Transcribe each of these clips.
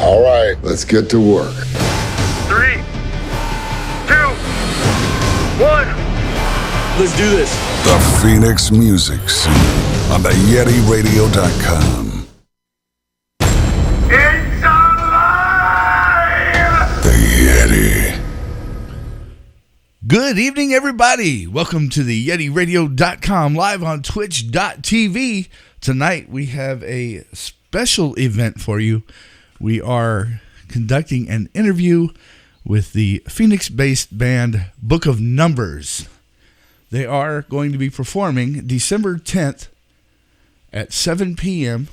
All right, let's get to work. 3, 2, 1. Let's do this. The Phoenix Music Scene on the YetiRadio.com. It's alive! The Yeti. Good evening, everybody. Welcome to the YetiRadio.com live on Twitch.tv. Tonight we have a special event for you. We are conducting an interview with the Phoenix-based band Book of Numbers. They are going to be performing December 10th at 7 p.m.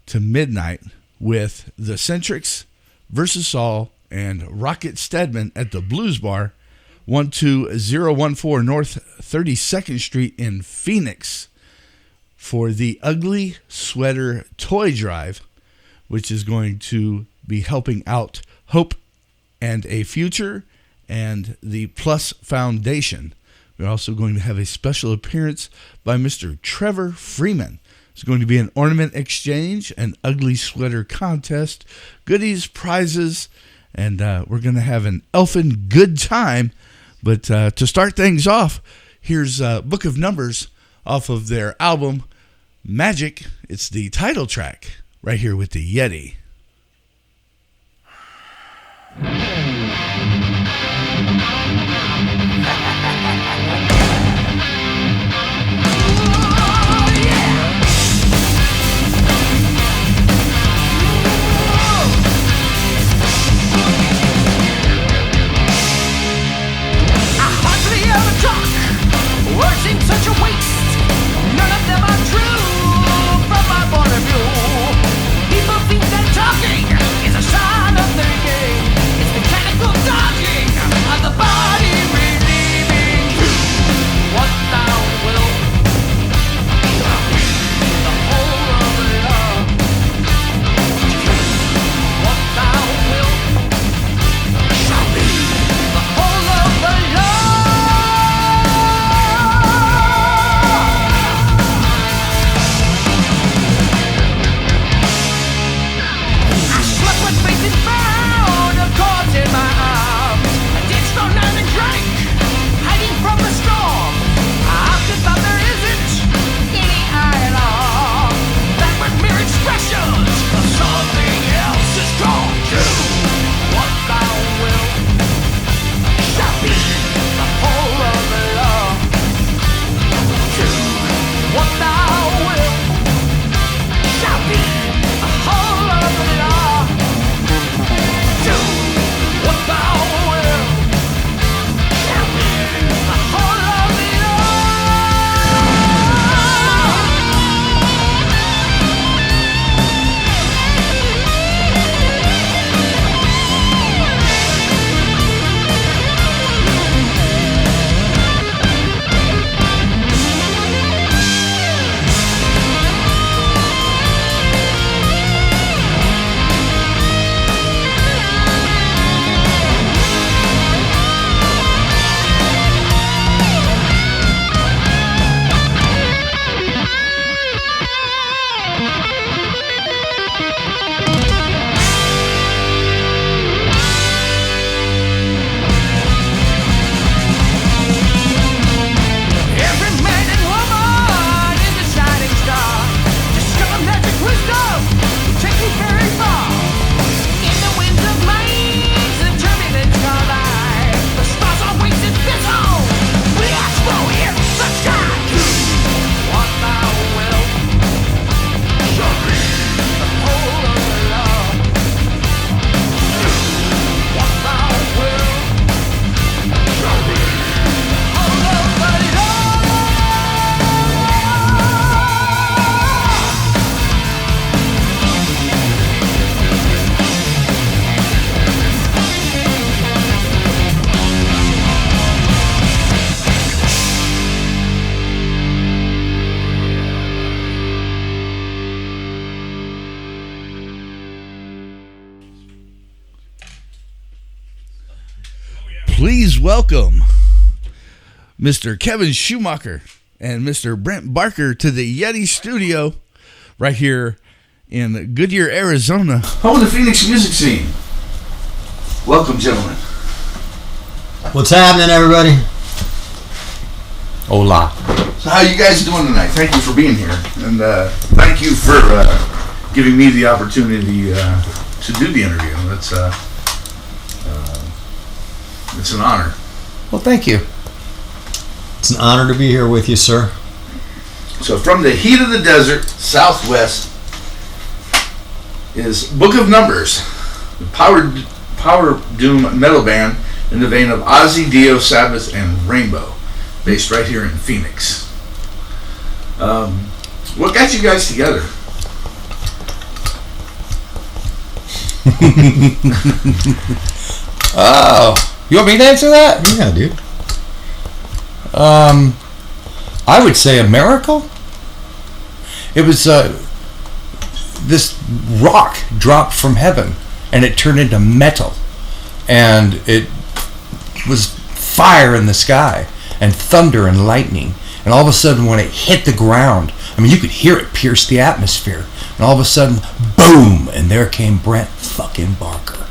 to midnight with the Centrics, Versus All, and Rocket Stedman at the Blues Bar, 12014 North 32nd Street in Phoenix, for the Ugly Sweater Toy Drive, which is going to be helping out Hope and a Future and the Plus Foundation. We're also going to have a special appearance by Mr. Trevor Freeman. It's going to be an ornament exchange, an ugly sweater contest, goodies, prizes, and we're going to have an elfin good time. But to start things off, here's Book of Numbers off of their album Magic. It's the title track right here with the Yeti. Words seem such a waste. None of them are true from my point of view. People think that talking is a sign of their game. It's mechanical dodging of the body relieving you. What thou wilt shall be the whole of the law. What thou wilt shall be the whole of the law. In my arms, I ditched on land and drank, hiding from the storm. I often thought there isn't any I at all. That were mere expressions of something else is gone too. What thou wilt shall be the whole of the law. True. What thou wilt shall be the whole of the law. True. What thou wilt shall be the whole of the Please welcome Mr. Kevin Schumacher and Mr. Brent Barker to the Yeti studio right here in Goodyear, Arizona, home of the Phoenix music scene. Welcome, gentlemen. What's happening, everybody? Hola. So how you guys doing tonight? Thank you for being here, and thank you for giving me the opportunity to do the interview. It's an honor. Well, thank you. It's an honor to be here with you, sir. So from the heat of the desert, southwest, is Book of Numbers, the power doom metal band in the vein of Ozzy, Dio, Sabbath, and Rainbow, based right here in Phoenix. What got you guys together? Oh, you want me to answer that? Yeah, dude. I would say a miracle. It was this rock dropped from heaven, and it turned into metal, and it was fire in the sky, and thunder and lightning, and all of a sudden when it hit the ground, I mean, you could hear it pierce the atmosphere, and all of a sudden, boom, and there came Brent fucking Barker,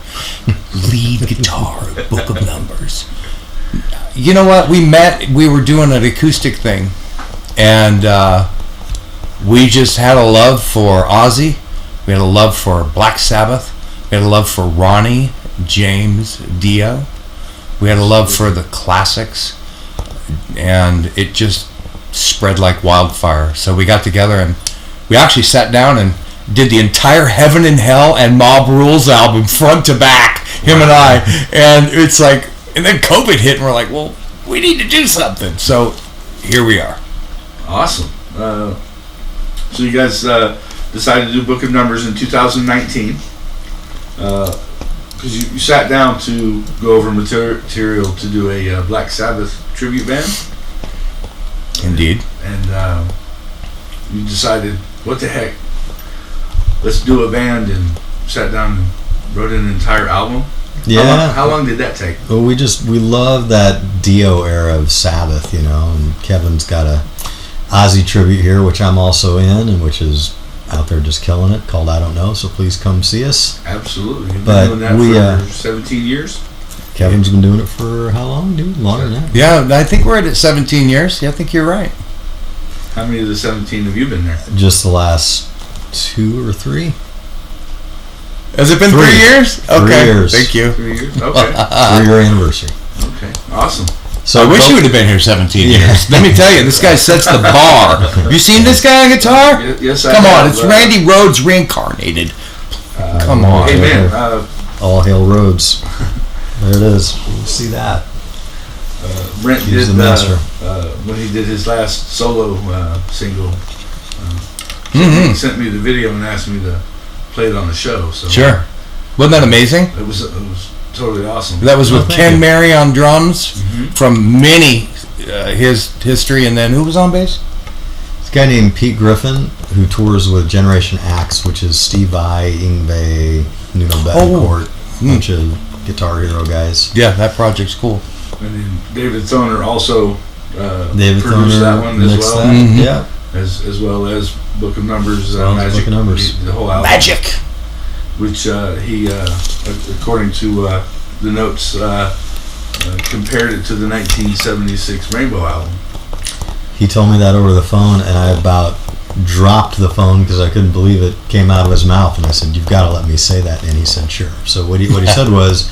lead guitar, Book of Numbers. You know what? We were doing an acoustic thing, and we just had a love for Ozzy. We had a love for Black Sabbath. We had a love for Ronnie, James, Dio. We had a love for the classics, and it just spread like wildfire. So we got together, and we actually sat down and did the entire Heaven and Hell and Mob Rules album front to back, him and I. And it's like, and then COVID hit, and we're like, well, we need to do something. So here we are. Awesome. So you guys decided to do Book of Numbers in 2019. Because you sat down to go over material to do a Black Sabbath tribute band. Indeed. And you decided, what the heck, let's do a band, and sat down and wrote an entire album. Yeah. How long did that take? Well, we love that Dio era of Sabbath, you know, and Kevin's got a Ozzy tribute here, which I'm also in, and which is out there just killing it, called I Don't Know, so please come see us. Absolutely. You've But been doing that for 17 years? Kevin's been doing it for how long, dude? Longer than that. Yeah, I think we're at 17 years. Yeah, I think you're right. How many of the 17 have you been there? Just the last 2 or 3. Has it been 3 years? 3 years. Thank you. 3 years? Okay. 3-year anniversary. Okay. Awesome. So I wish you would have been here 17 years. Let me tell you, this guy sets the bar. Have you seen this guy on guitar? Yes, I Come have. on, it's Randy Rhoads reincarnated. Come on. Hey, man. All hail Rhodes. There it is. You see that. Brent He's did the master. when he did his last solo single. He sent me the video and asked me to play it on the show. So Sure. Wasn't that amazing? it was totally awesome. That was with thank Ken you. Mary on drums from many his history, and then who was on bass? This guy named Pete Griffin, who tours with Generation Axe, which is Steve Vai, Yngwie, Nuno Bettencourt, bunch of Guitar Hero guys. Yeah, that project's cool. And then David Thoner also David produced Thoner that one as mixed well, that. Yeah. as well as Book of Numbers, Well, Magic, Book of Numbers. the whole album. Magic. Which he, according to the notes, compared it to the 1976 Rainbow album. He told me that over the phone, and I about dropped the phone because I couldn't believe it came out of his mouth. And I said, "You've got to let me say that." And he said, "Sure." So what he said was,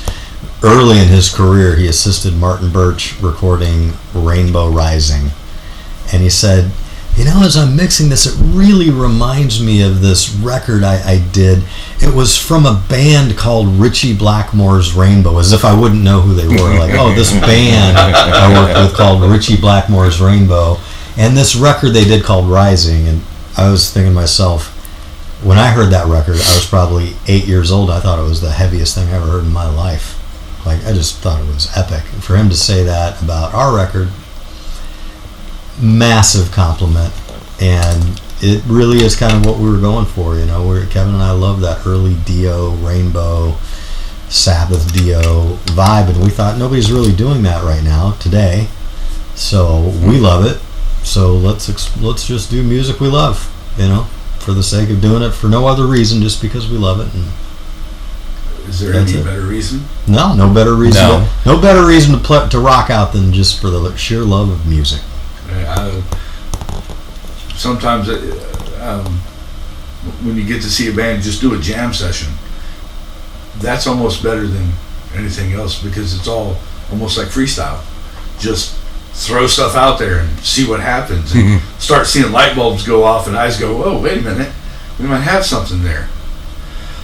early in his career, he assisted Martin Birch recording Rainbow Rising, and he said, "You know, as I'm mixing this, it really reminds me of this record I did. It was from a band called Ritchie Blackmore's Rainbow," as if I wouldn't know who they were. Like, oh, this band I worked with called Ritchie Blackmore's Rainbow, and this record they did called Rising. And I was thinking to myself, when I heard that record, I was probably 8 years old. I thought it was the heaviest thing I ever heard in my life. Like, I just thought it was epic. And for him to say that about our record, massive compliment. And it really is kind of what we were going for, you know. Kevin and I love that early Dio, Rainbow, Sabbath Dio vibe, and we thought nobody's really doing that right now today. So we love it. So let's just do music we love, you know. for the sake of doing it, for no other reason, just because we love it. And Is there That's any it. better reason? no better reason. No. No better reason to rock out than just for the sheer love of music. Sometimes when you get to see a band just do a jam session, that's almost better than anything else, because it's all almost like freestyle. Just throw stuff out there and see what happens, and start seeing light bulbs go off and eyes go, oh, wait a minute, we might have something there.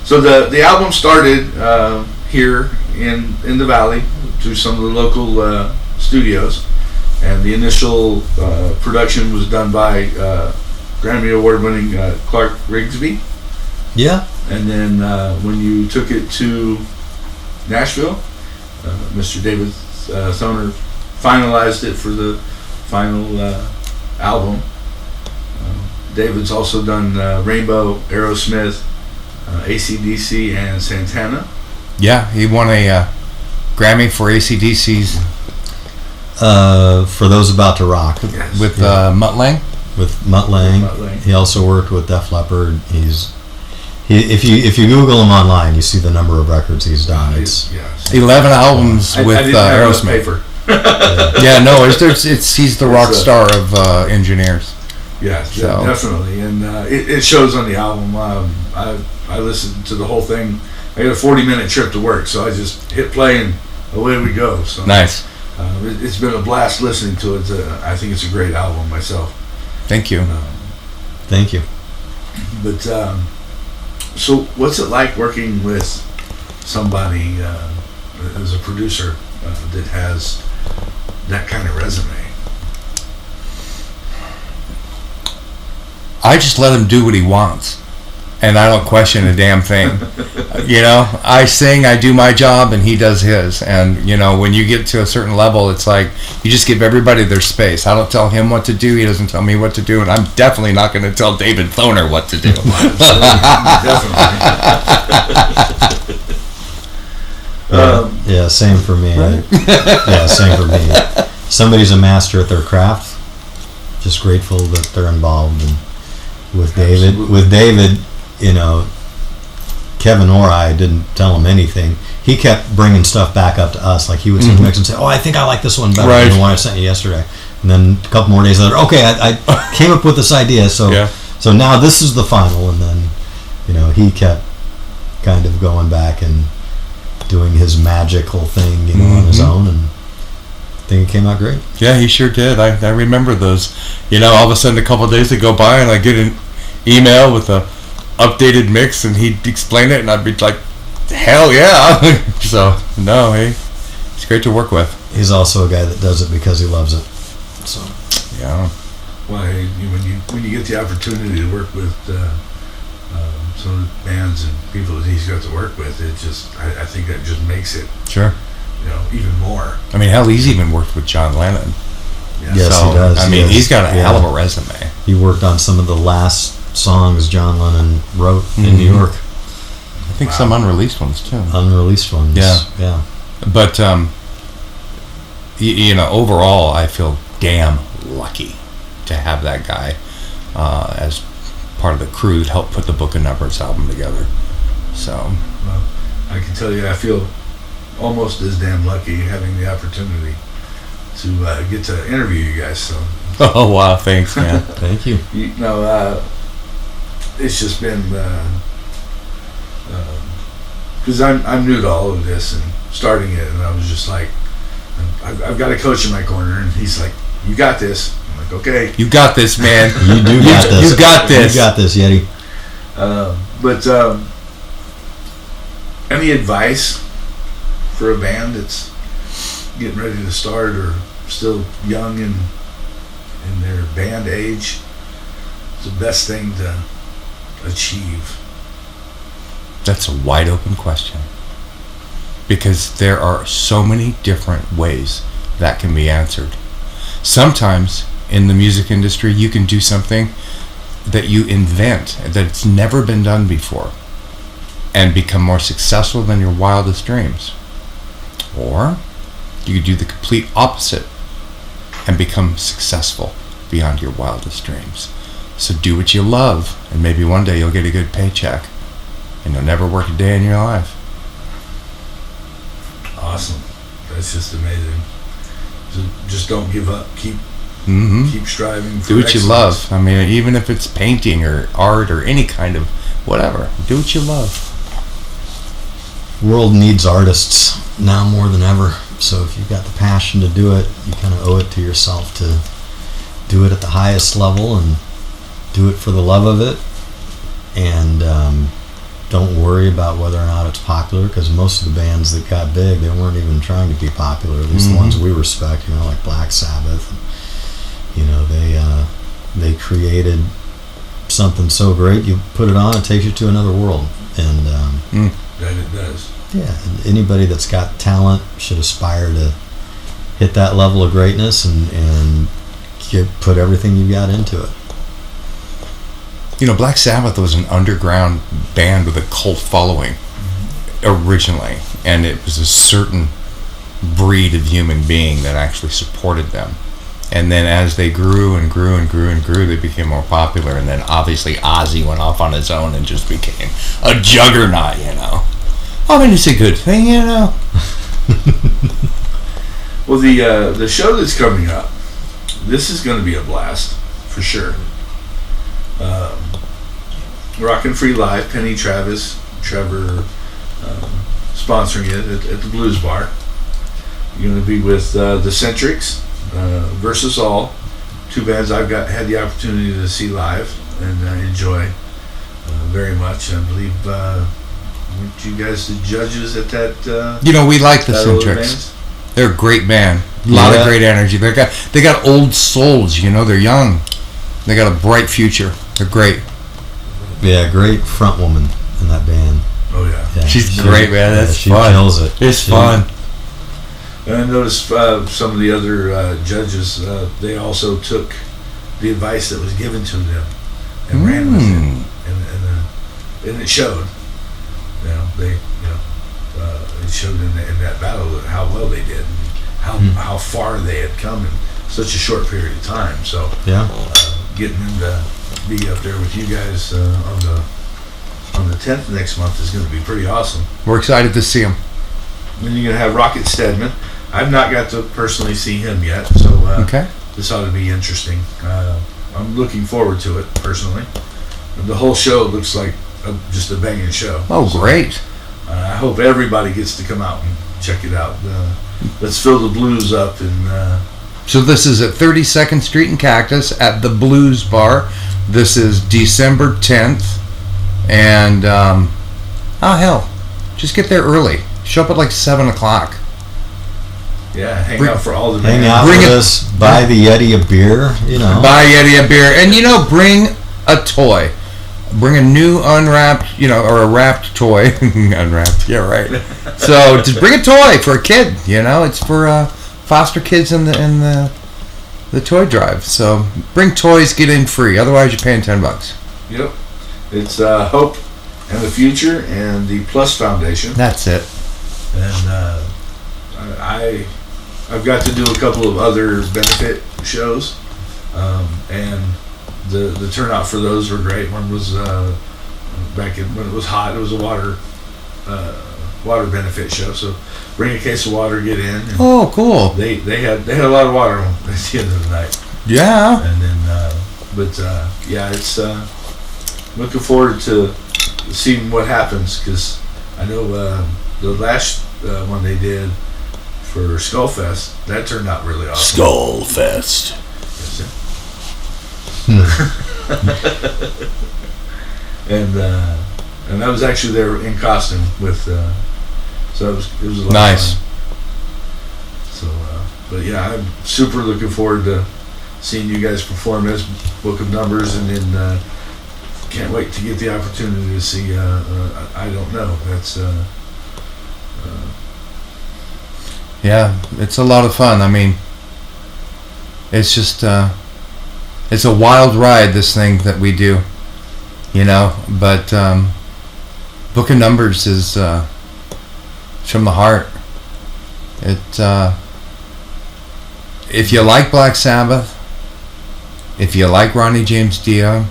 So the album started here in the Valley through some of the local studios, and the initial production was done by Grammy Award-winning Clark Rigsby. Yeah. And then when you took it to Nashville, Mr. David Thoner finalized it for the final album. David's also done Rainbow, Aerosmith, AC/DC, and Santana. Yeah, he won a Grammy for AC/DC's For Those About to Rock. Yes. with Mutt Lange. With Mutt Lange. Mutt Lange. He also worked with Def Leppard. If you Google him online, you see the number of records he's done. It's 11 albums I with didn't have enough Aerosmith. paper. Yeah, no, he's the rock star of engineers. Yeah, So- definitely, and it shows on the album. I listened to the whole thing. I got a 40-minute trip to work, so I just hit play and away we go. So Nice. it's been a blast listening to it. I think it's a great album myself. Thank you. Thank you. But so, what's it like working with somebody as a producer that has that kind of resume? I just let him do what he wants, and I don't question a damn thing. You know, I sing, I do my job, and he does his. And, you know, when you get to a certain level, it's like you just give everybody their space. I don't tell him what to do, he doesn't tell me what to do, and I'm definitely not going to tell David Thoner what to do. Definitely. Yeah, same for me. Yeah, same for me. Somebody's a master at their craft. Just grateful that they're involved. And with David, you know, Kevin or I didn't tell him anything. He kept bringing stuff back up to us. Like he would mix and say, "Oh, I think I like this one better than the one I sent you yesterday." And then a couple more days later, okay, I came up with this idea. So so now this is the final. And then, you know, he kept kind of going back and doing his magical thing, you know, on his own, and I think it came out great. Yeah, he sure did. I remember those. You know, all of a sudden a couple of days would go by and I get an email with a updated mix and he'd explain it and I'd be like, hell yeah. So, no, he's great to work with. He's also a guy that does it because he loves it. So, yeah. Well, hey, when you get the opportunity to work with some of the bands and people that he's got to work with, it just I think that just makes it, Sure. you know, even more. I mean, hell, he's even worked with John Lennon. Yeah. Yes, So, he does. I mean, Yes. he's got a Yeah. hell of a resume. He worked on some of the last songs John Lennon wrote in New York, I think some unreleased ones too. unreleased ones. Yeah. But you know, overall, I feel damn lucky to have that guy as part of the crew that helped put the Book of Numbers album together. So, Well, I can tell you, I feel almost as damn lucky having the opportunity to get to interview you guys. So, oh wow, thanks, man. Thank you. you know, it's just been because I'm new to all of this and starting it, and I was just like, I've got a coach in my corner, and he's like, "You got this." I'm like, "Okay." You got this, man. You do got this. You got this. You got this, Yeti. But any advice for a band that's getting ready to start or still young in their band age? It's the best thing to achieve. That's a wide open question. Because there are so many different ways that can be answered. Sometimes in the music industry, you can do something that you invent that's never been done before and become more successful than your wildest dreams. Or you could do the complete opposite and become successful beyond your wildest dreams. So do what you love, and maybe one day you'll get a good paycheck, and you'll never work a day in your life. Awesome. That's just amazing. So just don't give up. Keep striving for Do what you excellence. love. I mean, even if it's painting or art or any kind of whatever, do what you love. World needs artists now more than ever. So if you've got the passion to do it, you kind of owe it to yourself to do it at the highest level and do it for the love of it. And don't worry about whether or not it's popular, because most of the bands that got big, they weren't even trying to be popular. At least the ones we respect, like Black Sabbath. They created something so great. You put it on, it takes you to another world. And That it does. yeah, and anybody that's got talent should aspire to hit that level of greatness and put everything you've got into it. Black Sabbath was an underground band with a cult following originally, and it was a certain breed of human being that actually supported them. And then as they grew and grew and grew and grew, they became more popular. And then obviously Ozzy went off on his own and just became a juggernaut, I mean, it's a good thing, Well, the show that's coming up, this is going to be a blast for sure. Rockin' Free Live, Penny Trevor sponsoring it at the Blues Bar. You're going to be with the Centrics versus All, two bands I've had the opportunity to see live and enjoy very much. I believe weren't you guys the judges at that? we like the Battle of the Centrics. Bands? They're a great band. A lot of great energy. They got old souls, they're young. They got a bright future. They're great. Yeah, great front woman in that band. Oh yeah. She's great, man. That's she fun. kills it. It's fun. And I noticed some of the other judges, they also took the advice that was given to them and ran with it, and it showed. It showed in that battle how well they did, and how far they had come in such a short period of time. So Yeah. getting them to be up there with you guys on the 10th next month is going to be pretty awesome. We're excited to see them. Then you're going to have Rocket Stedman. I've not got to personally see him yet, so Okay. this ought to be interesting. I'm looking forward to it personally. The whole show looks like just a banging show. Oh, great. I hope everybody gets to come out and check it out. Let's fill the blues up and. So this is at 32nd Street in Cactus at the Blues Bar. This is December 10th. And, just get there early. Show up at like 7 o'clock. Yeah, hang out for all the Hang bands. out Bring with it- us, buy the Yeti a beer, Buy Yeti a beer. And, bring a toy. Bring a new unwrapped, or a wrapped toy. Unwrapped, yeah, right. So just bring a toy for a kid, It's for foster kids in the toy drive. So bring toys, get in free. Otherwise, you're paying $10. Yep. It's Hope and the Future and the Plus Foundation. That's it. And I've got to do a couple of other benefit shows, and the turnout for those were great. One was back when it was hot. It was a water benefit show. So bring a case of water, get in. And Oh, cool. they had a lot of water at the end of the night. Yeah. And then it's looking forward to seeing what happens, because I know the last one they did for Skullfest, that turned out really awesome. Skullfest. And that was actually there in costume with so it was a lot Nice. of fun. So but yeah, I'm super looking forward to seeing you guys perform as Book of Numbers, and then can't wait to get the opportunity to see I Don't Know. That's Yeah, it's a lot of fun. I mean, it's just it's a wild ride, this thing that we do, but Book of Numbers is it's from the heart. It if you like Black Sabbath, if you like Ronnie James Dio,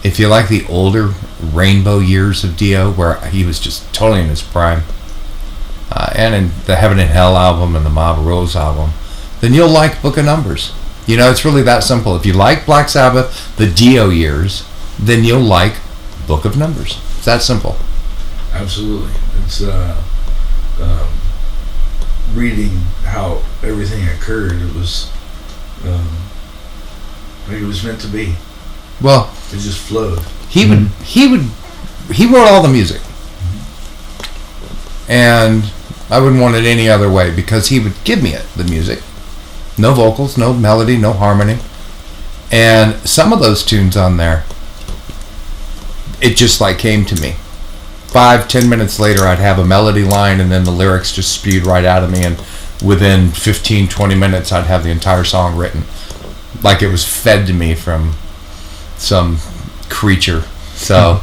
if you like the older Rainbow years of Dio, where he was just totally in his prime, and in the Heaven and Hell album and the Mob Rose album, then you'll like Book of Numbers. You know, it's really that simple. If you like Black Sabbath, the Dio years, then you'll like Book of Numbers. It's that simple. Absolutely. It's reading how everything occurred. It was like it was meant to be. Well, it just flowed. He wrote all the music, and I wouldn't want it any other way, because he would give me the music, no vocals, no melody, no harmony, and some of those tunes on there, it just like came to me. 5-10 minutes later, I'd have a melody line, and then the lyrics just spewed right out of me, and within 15-20 minutes, I'd have the entire song written, like it was fed to me from some creature. So,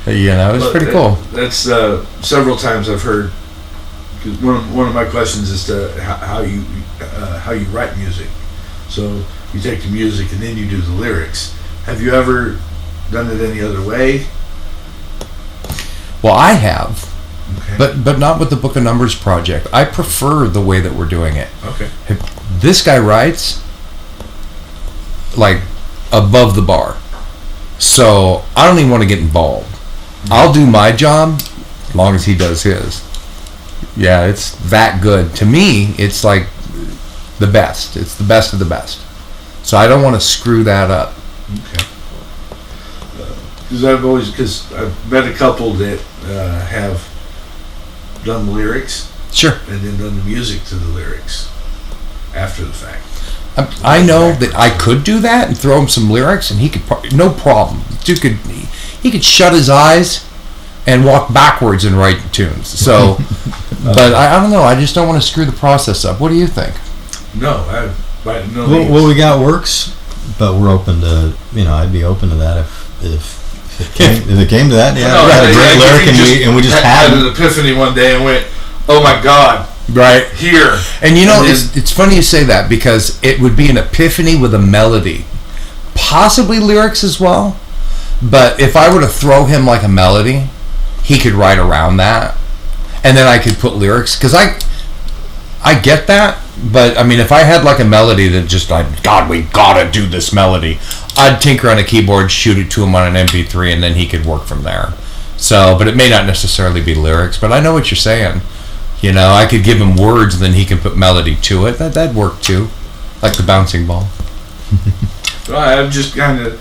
you know, it was pretty cool. That's several times I've heard. Cause one of my questions is to how you write music. So you take the music and then you do the lyrics. Have you ever done it any other way? Well, I have, okay. but not with the Book of Numbers project. I prefer the way that we're doing it. Okay. This guy writes like above the bar, so I don't even want to get involved. I'll do my job as long as he does his. Yeah, it's that good. To me, it's like the best. It's the best of the best. So I don't want to screw that up. Okay. Because I've met a couple that have done the lyrics. Sure. And then done the music to the lyrics after the fact. I know that I could do that and throw him some lyrics, and he could, no problem. Dude he could shut his eyes and walk backwards and write tunes. So, but I don't know. I just don't want to screw the process up. What do you think? No, by no means. What we got works, but we're open to, I'd be open to that if it came to that. Yeah, no, we had a great lyric and we just had an epiphany one day and went, oh my God. Right here. And it's funny you say that, because it would be an epiphany with a melody, possibly lyrics as well. But if I were to throw him like a melody, he could write around that, and then I could put lyrics, because I get that. But I mean, if I had like a melody that just God, we gotta do this melody, I'd tinker on a keyboard, shoot it to him on an MP3, and then he could work from there. So, but it may not necessarily be lyrics. But I know what you're saying. I could give him words, and then he can put melody to it. That'd work too, like the bouncing ball. Well, I'm just kind of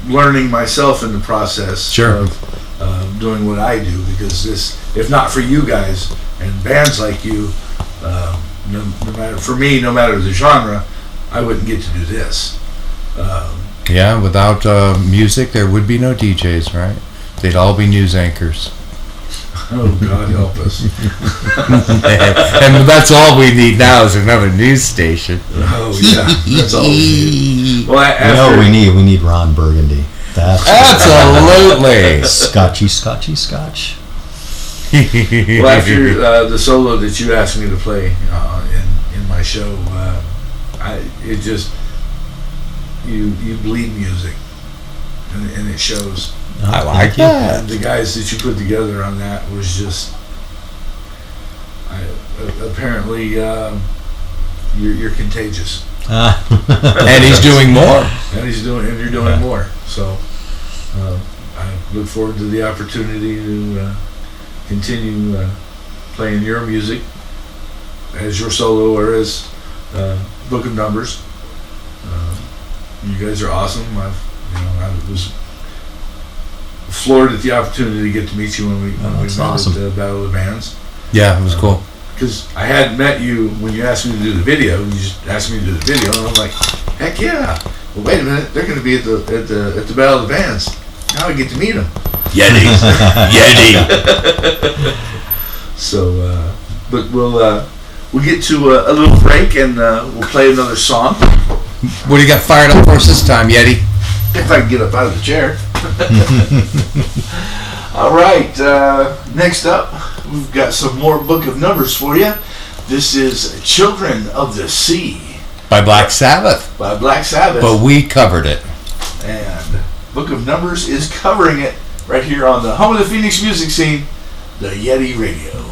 learning myself in the process of doing what I do, because if not for you guys and bands like you, no matter the genre, I wouldn't get to do this. Yeah, without music, there would be no DJs, right? They'd all be news anchors. Oh, God help us. And that's all we need now is another news station. Oh, yeah. That's all we need. Well, we need Ron Burgundy. That's absolutely. Scotch. Well, after the solo that you asked me to play in my show, you bleed music, and it shows. I like that. And the guys that you put together on that was just, apparently, you're contagious. And he's doing more. And you're doing more. So I look forward to the opportunity to continue playing your music as your solo or as Book of Numbers. You guys are awesome. I was floored at the opportunity to get to meet you when we met awesome. At the Battle of the Bands. Yeah, it was cool. Because I hadn't met you when you asked me to do the video. You just asked me to do the video, and I'm like, heck yeah. Well, wait a minute, they're going to be at the Battle of the Bands. Now I get to meet them. Yeti. So, but we'll get to a little break, and we'll play another song. What do you got fired up for us this time, Yeti? If I can get up out of the chair. All right, next up, we've got some more Book of Numbers for you. This is Children of the Sea. By Black Sabbath. by Black Sabbath. But we covered it. And Book of Numbers is covering it right here on the home of the Phoenix music scene, the Yeti Radio.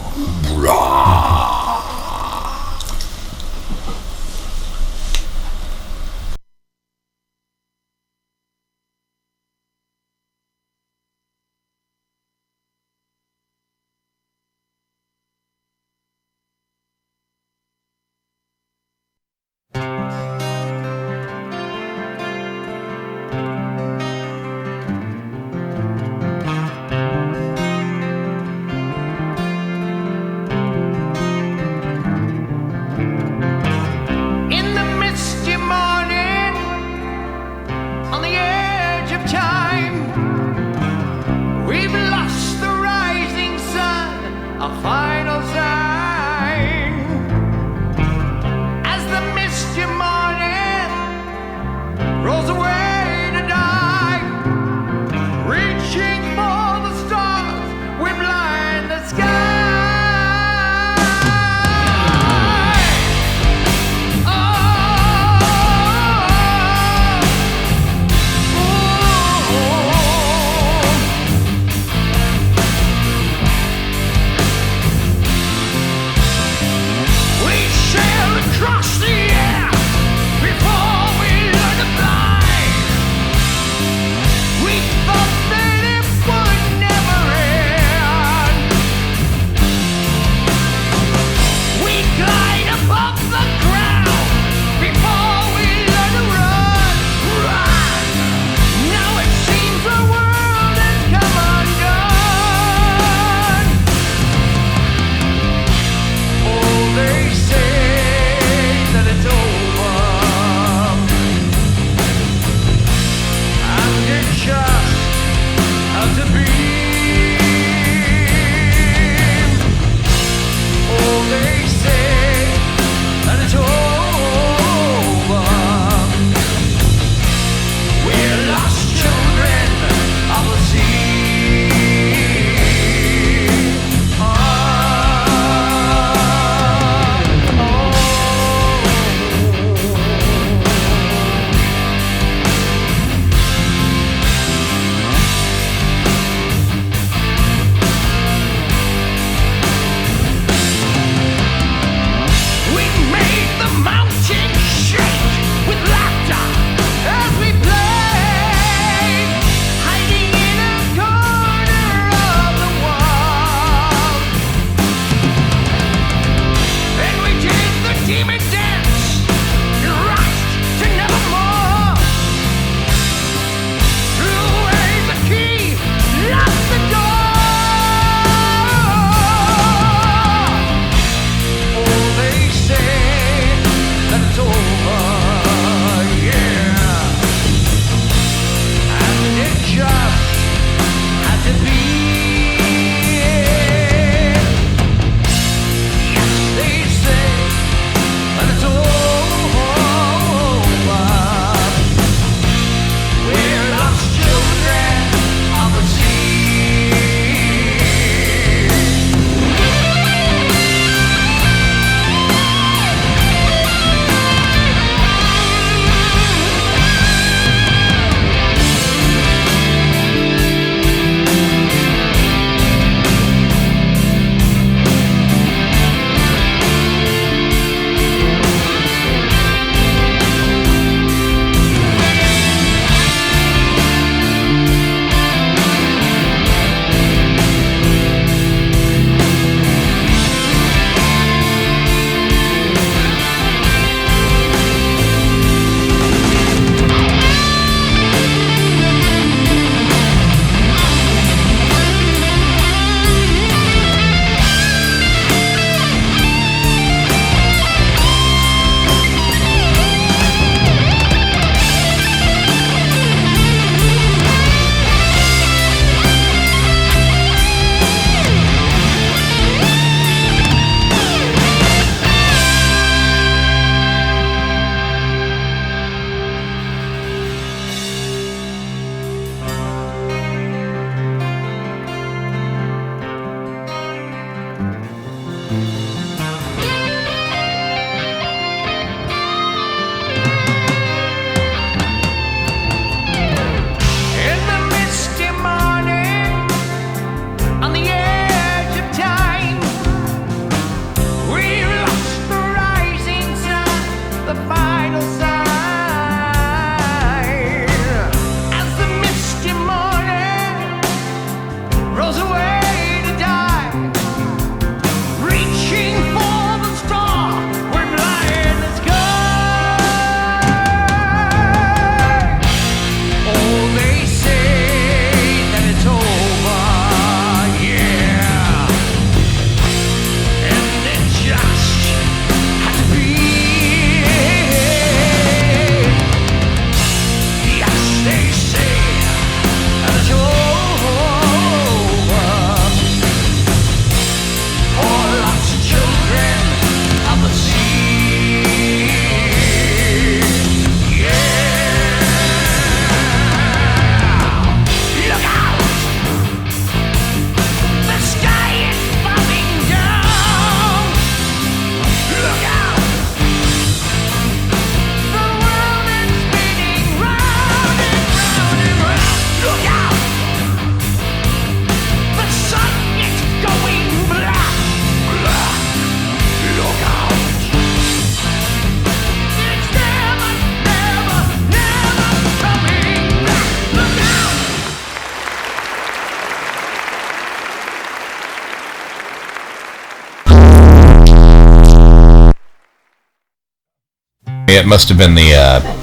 It must have been the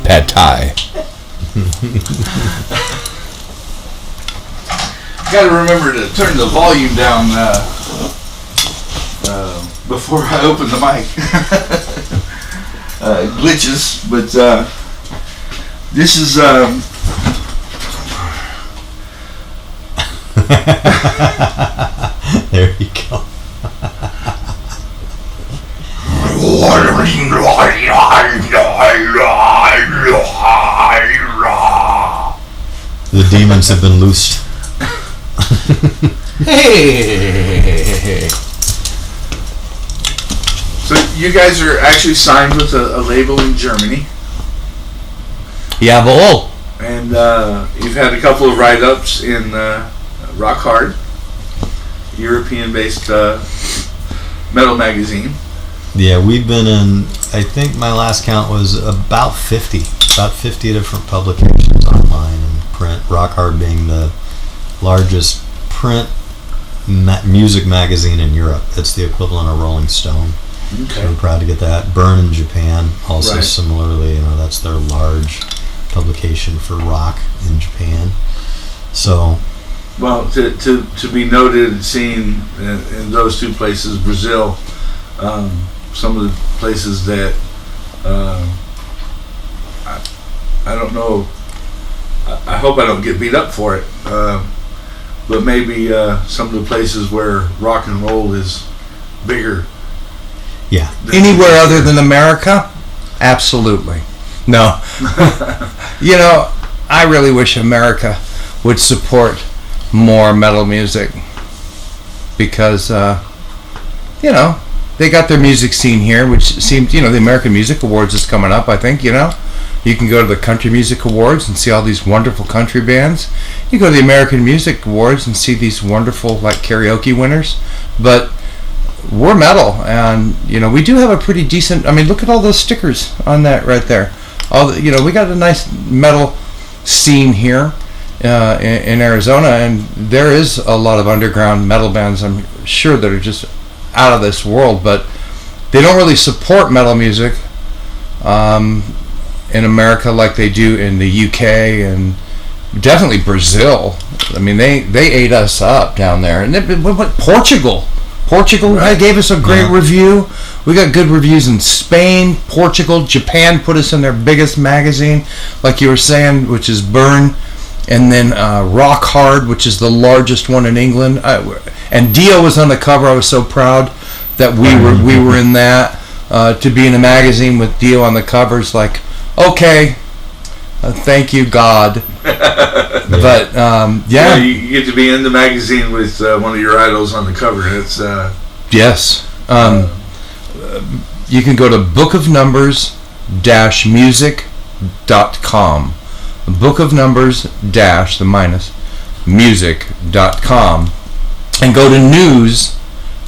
pad thai. Got to remember to turn the volume down before I open the mic. Glitches, but this is There you go. The demons have been loosed. Hey! So you guys are actually signed with a label in Germany, Jawohl. and you've had a couple of write-ups in Rock Hard, European-based metal magazine. Yeah, we've been in, I think my last count was about 50 different publications online and print, Rock Hard being the largest print music magazine in Europe. It's the equivalent of Rolling Stone. So we're proud to get that. Burn in Japan, also Right. similarly, that's their large publication for rock in Japan. So, Well, to be noted and seen in those two places, Brazil, some of the places that I don't know. I hope I don't get beat up for it, but maybe some of the places where rock and roll is bigger. yeah. Anywhere other than America? Absolutely. No. I really wish America would support more metal music because, they got their music scene here, which seems, the American Music Awards is coming up, I think, You can go to the Country Music Awards and see all these wonderful country bands. You go to the American Music Awards and see these wonderful, karaoke winners. But we're metal, and, we do have a pretty decent, look at all those stickers on that right there. We got a nice metal scene here in Arizona, and there is a lot of underground metal bands, I'm sure, that are just out of this world, but they don't really support metal music in America like they do in the UK and definitely Brazil. They ate us up down there. And Portugal right. Gave us a great review. We got good reviews in Spain, Portugal, Japan put us in their biggest magazine, like you were saying, which is Burn, and then Rock Hard, which is the largest one in England. And Dio was on the cover. I was so proud that we were in that. To be in a magazine with Dio on the covers, okay, thank you, God. But Yeah, you get to be in the magazine with one of your idols on the cover. It's yes. You can go to bookofnumbers-music.com. bookofnumbers-music.com, and go to news.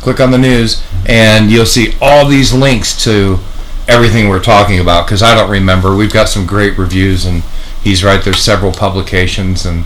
Click on the news, and you'll see all these links to everything we're talking about, because I don't remember. We've got some great reviews, and he's right, there's several publications, and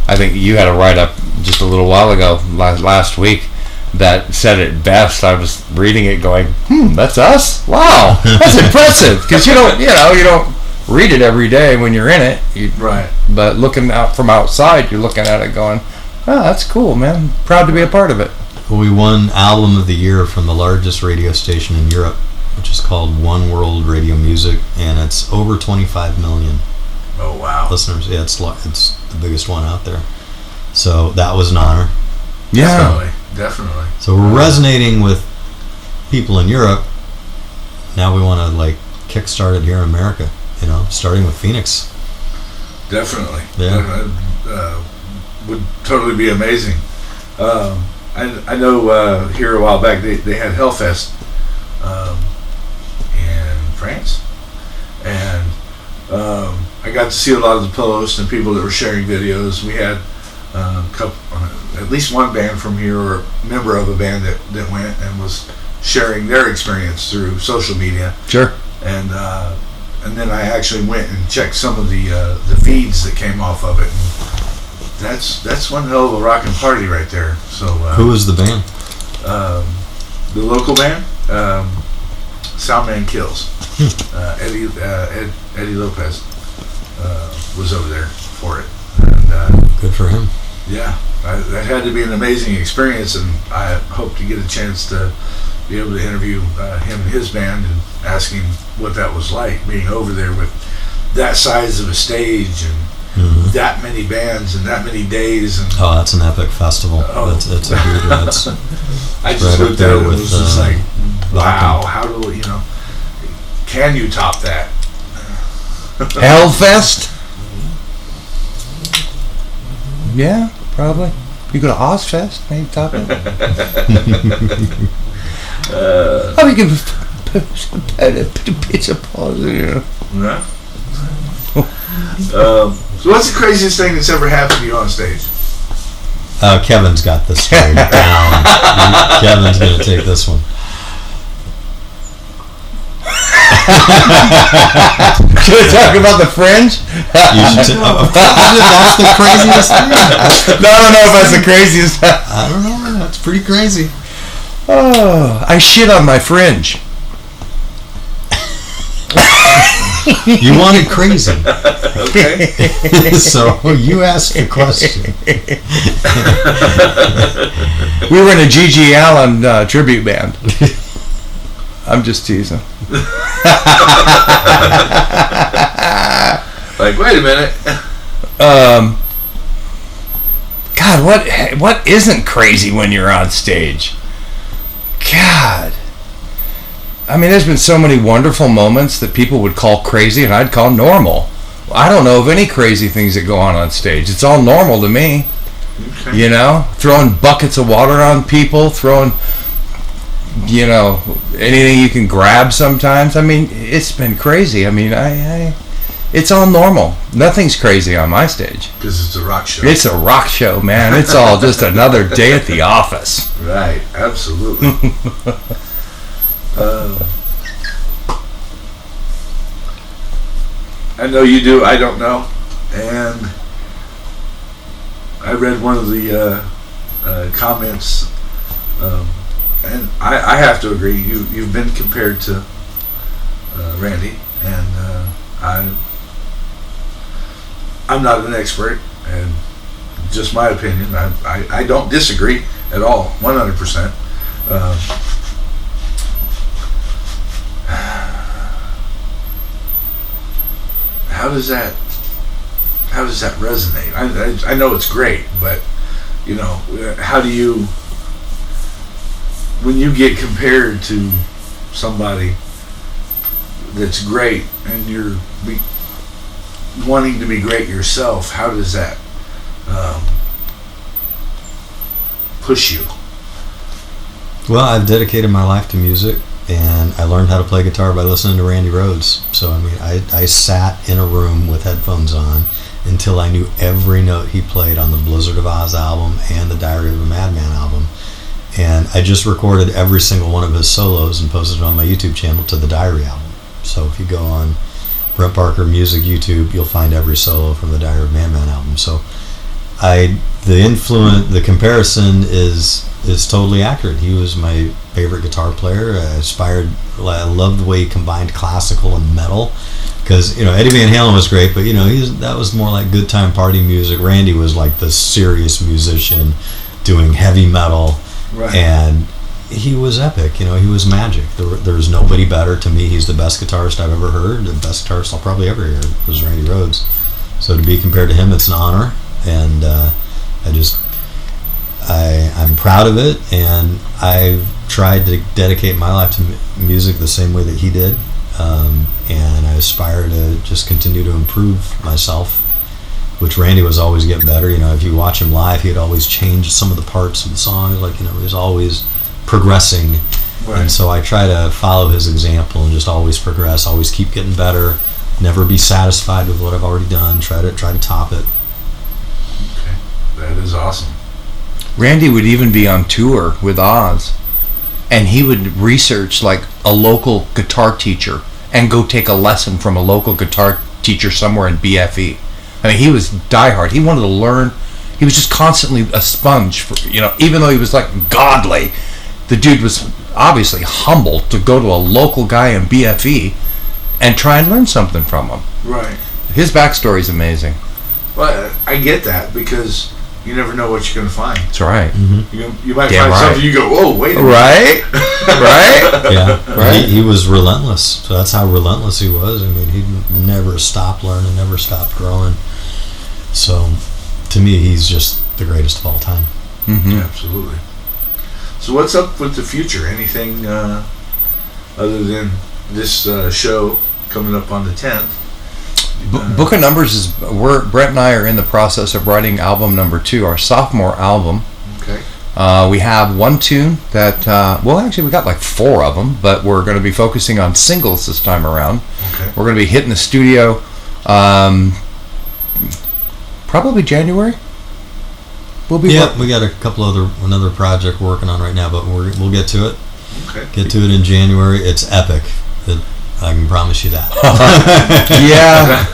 I think you had a write-up just a little while ago, last week, that said it best. I was reading it going, that's us? Wow, that's impressive, because you don't read it every day when you're in it. right. But looking out from outside, you're looking at it going, oh, that's cool, man. Proud to be a part of it. Well, we won Album of the Year from the largest radio station in Europe, which is called One World Radio Music, and it's over 25 million Oh, wow. listeners. Yeah, it's the biggest one out there. So that was an honor. Yeah. Definitely. So we're resonating with people in Europe. Now we want to kickstart it here in America, starting with Phoenix. Definitely. Yeah. Would totally be amazing. I know here a while back they had Hellfest in France, and I got to see a lot of the posts and people that were sharing videos. We had at least one band from here, or a member of a band that went and was sharing their experience through social media. Sure. And then I actually went and checked some of the feeds that came off of it. And that's one hell of a rockin' party right there. So Who was the band? The local band, Soundman Kills. Eddie Lopez was over there for it. And, Good for him. yeah, that had to be an amazing experience, and I hope to get a chance to be able to interview him and his band and ask him what that was like, being over there with that size of a stage and that many bands and that many days. And Oh, that's an epic festival. It's a huge one. I just right up looked there at it and with, was just like, wow, Balkan. how do, can you top that? Hellfest? Yeah, probably. You go to Ozfest, maybe top it. Oh, you can put a pizza pause, Yeah. So what's the craziest thing that's ever happened to you on stage? Kevin's got this story down. Kevin's going to take this one. Should we talk about the Fringe? That's the craziest thing. No, I don't know if that's the craziest. I don't know. That's pretty crazy. Oh, I shit on my Fringe. You wanted crazy. Okay. So you asked the question. We were in a G.G. Allen tribute band. I'm just teasing. Like, wait a minute. God, what isn't crazy when you're on stage? God. I mean, there's been so many wonderful moments that people would call crazy and I'd call normal. I don't know of any crazy things that go on stage. It's all normal to me. Okay. You know? Throwing buckets of water on people, throwing, anything you can grab sometimes. I mean, it's been crazy. I mean, it's all normal. Nothing's crazy on my stage. Because it's a rock show. It's a rock show, man. It's all just another day at the office. Right, absolutely. I know you do, I don't know. And I read one of the comments, and I have to agree, you've been compared to Randy, and I'm not an expert, and just my opinion, I don't disagree at all, 100%. How does that resonate? I know it's great, but how do you, when you get compared to somebody that's great and you're wanting to be great yourself, how does that push you? Well, I've dedicated my life to music, and I learned how to play guitar by listening to Randy Rhoads. So, I mean, I sat in a room with headphones on until I knew every note he played on the Blizzard of Oz album and the Diary of a Madman album. And I just recorded every single one of his solos and posted it on my YouTube channel to the Diary album. So if you go on Brent Parker Music YouTube, you'll find every solo from the Diary of a Madman album. So the comparison is totally accurate. He was my favorite guitar player. I loved the way he combined classical and metal, because Eddie Van Halen was great, but that was more like good time party music. Randy was like the serious musician doing heavy metal, Right. and he was epic. He was magic. There's nobody better. To me, he's the best guitarist I've ever heard. The best guitarist I'll probably ever hear was Randy Rhoads. So to be compared to him, it's an honor, and I'm proud of it, and I've tried to dedicate my life to music the same way that he did, and I aspire to just continue to improve myself, which Randy was always getting better. If you watch him live, he'd always change some of the parts of the song, he was always progressing. Right. And so I try to follow his example and just always progress, always keep getting better, never be satisfied with what I've already done, try to top it. Okay, that is awesome. Randy would even be on tour with Oz, and he would research like a local guitar teacher and go take a lesson from a local guitar teacher somewhere in BFE. I mean, he was diehard. He wanted to learn. He was just constantly a sponge for, even though he was like godly, the dude was obviously humbled to go to a local guy in BFE and try and learn something from him. Right. His backstory is amazing. Well, I get that because you never know what you're going to find. That's right. You might Damn find right. something you go, whoa, wait a minute. Right? Right? Yeah, Right. he was relentless. So that's how relentless he was. I mean, he never stopped learning, never stopped growing. So, to me, he's just the greatest of all time. Mm-hmm. Absolutely. So what's up with the future? Anything other than this show coming up on the 10th? Book of Numbers is Brett and I are in the process of writing album number 2, our sophomore album. Okay. We have one tune that actually we got like 4 of them, but we're going to be focusing on singles this time around. Okay. We're going to be hitting the studio probably January. We'll be We got another project we're working on right now, but we'll get to it. Okay. Get to it in January. It's epic. I can promise you that. Yeah.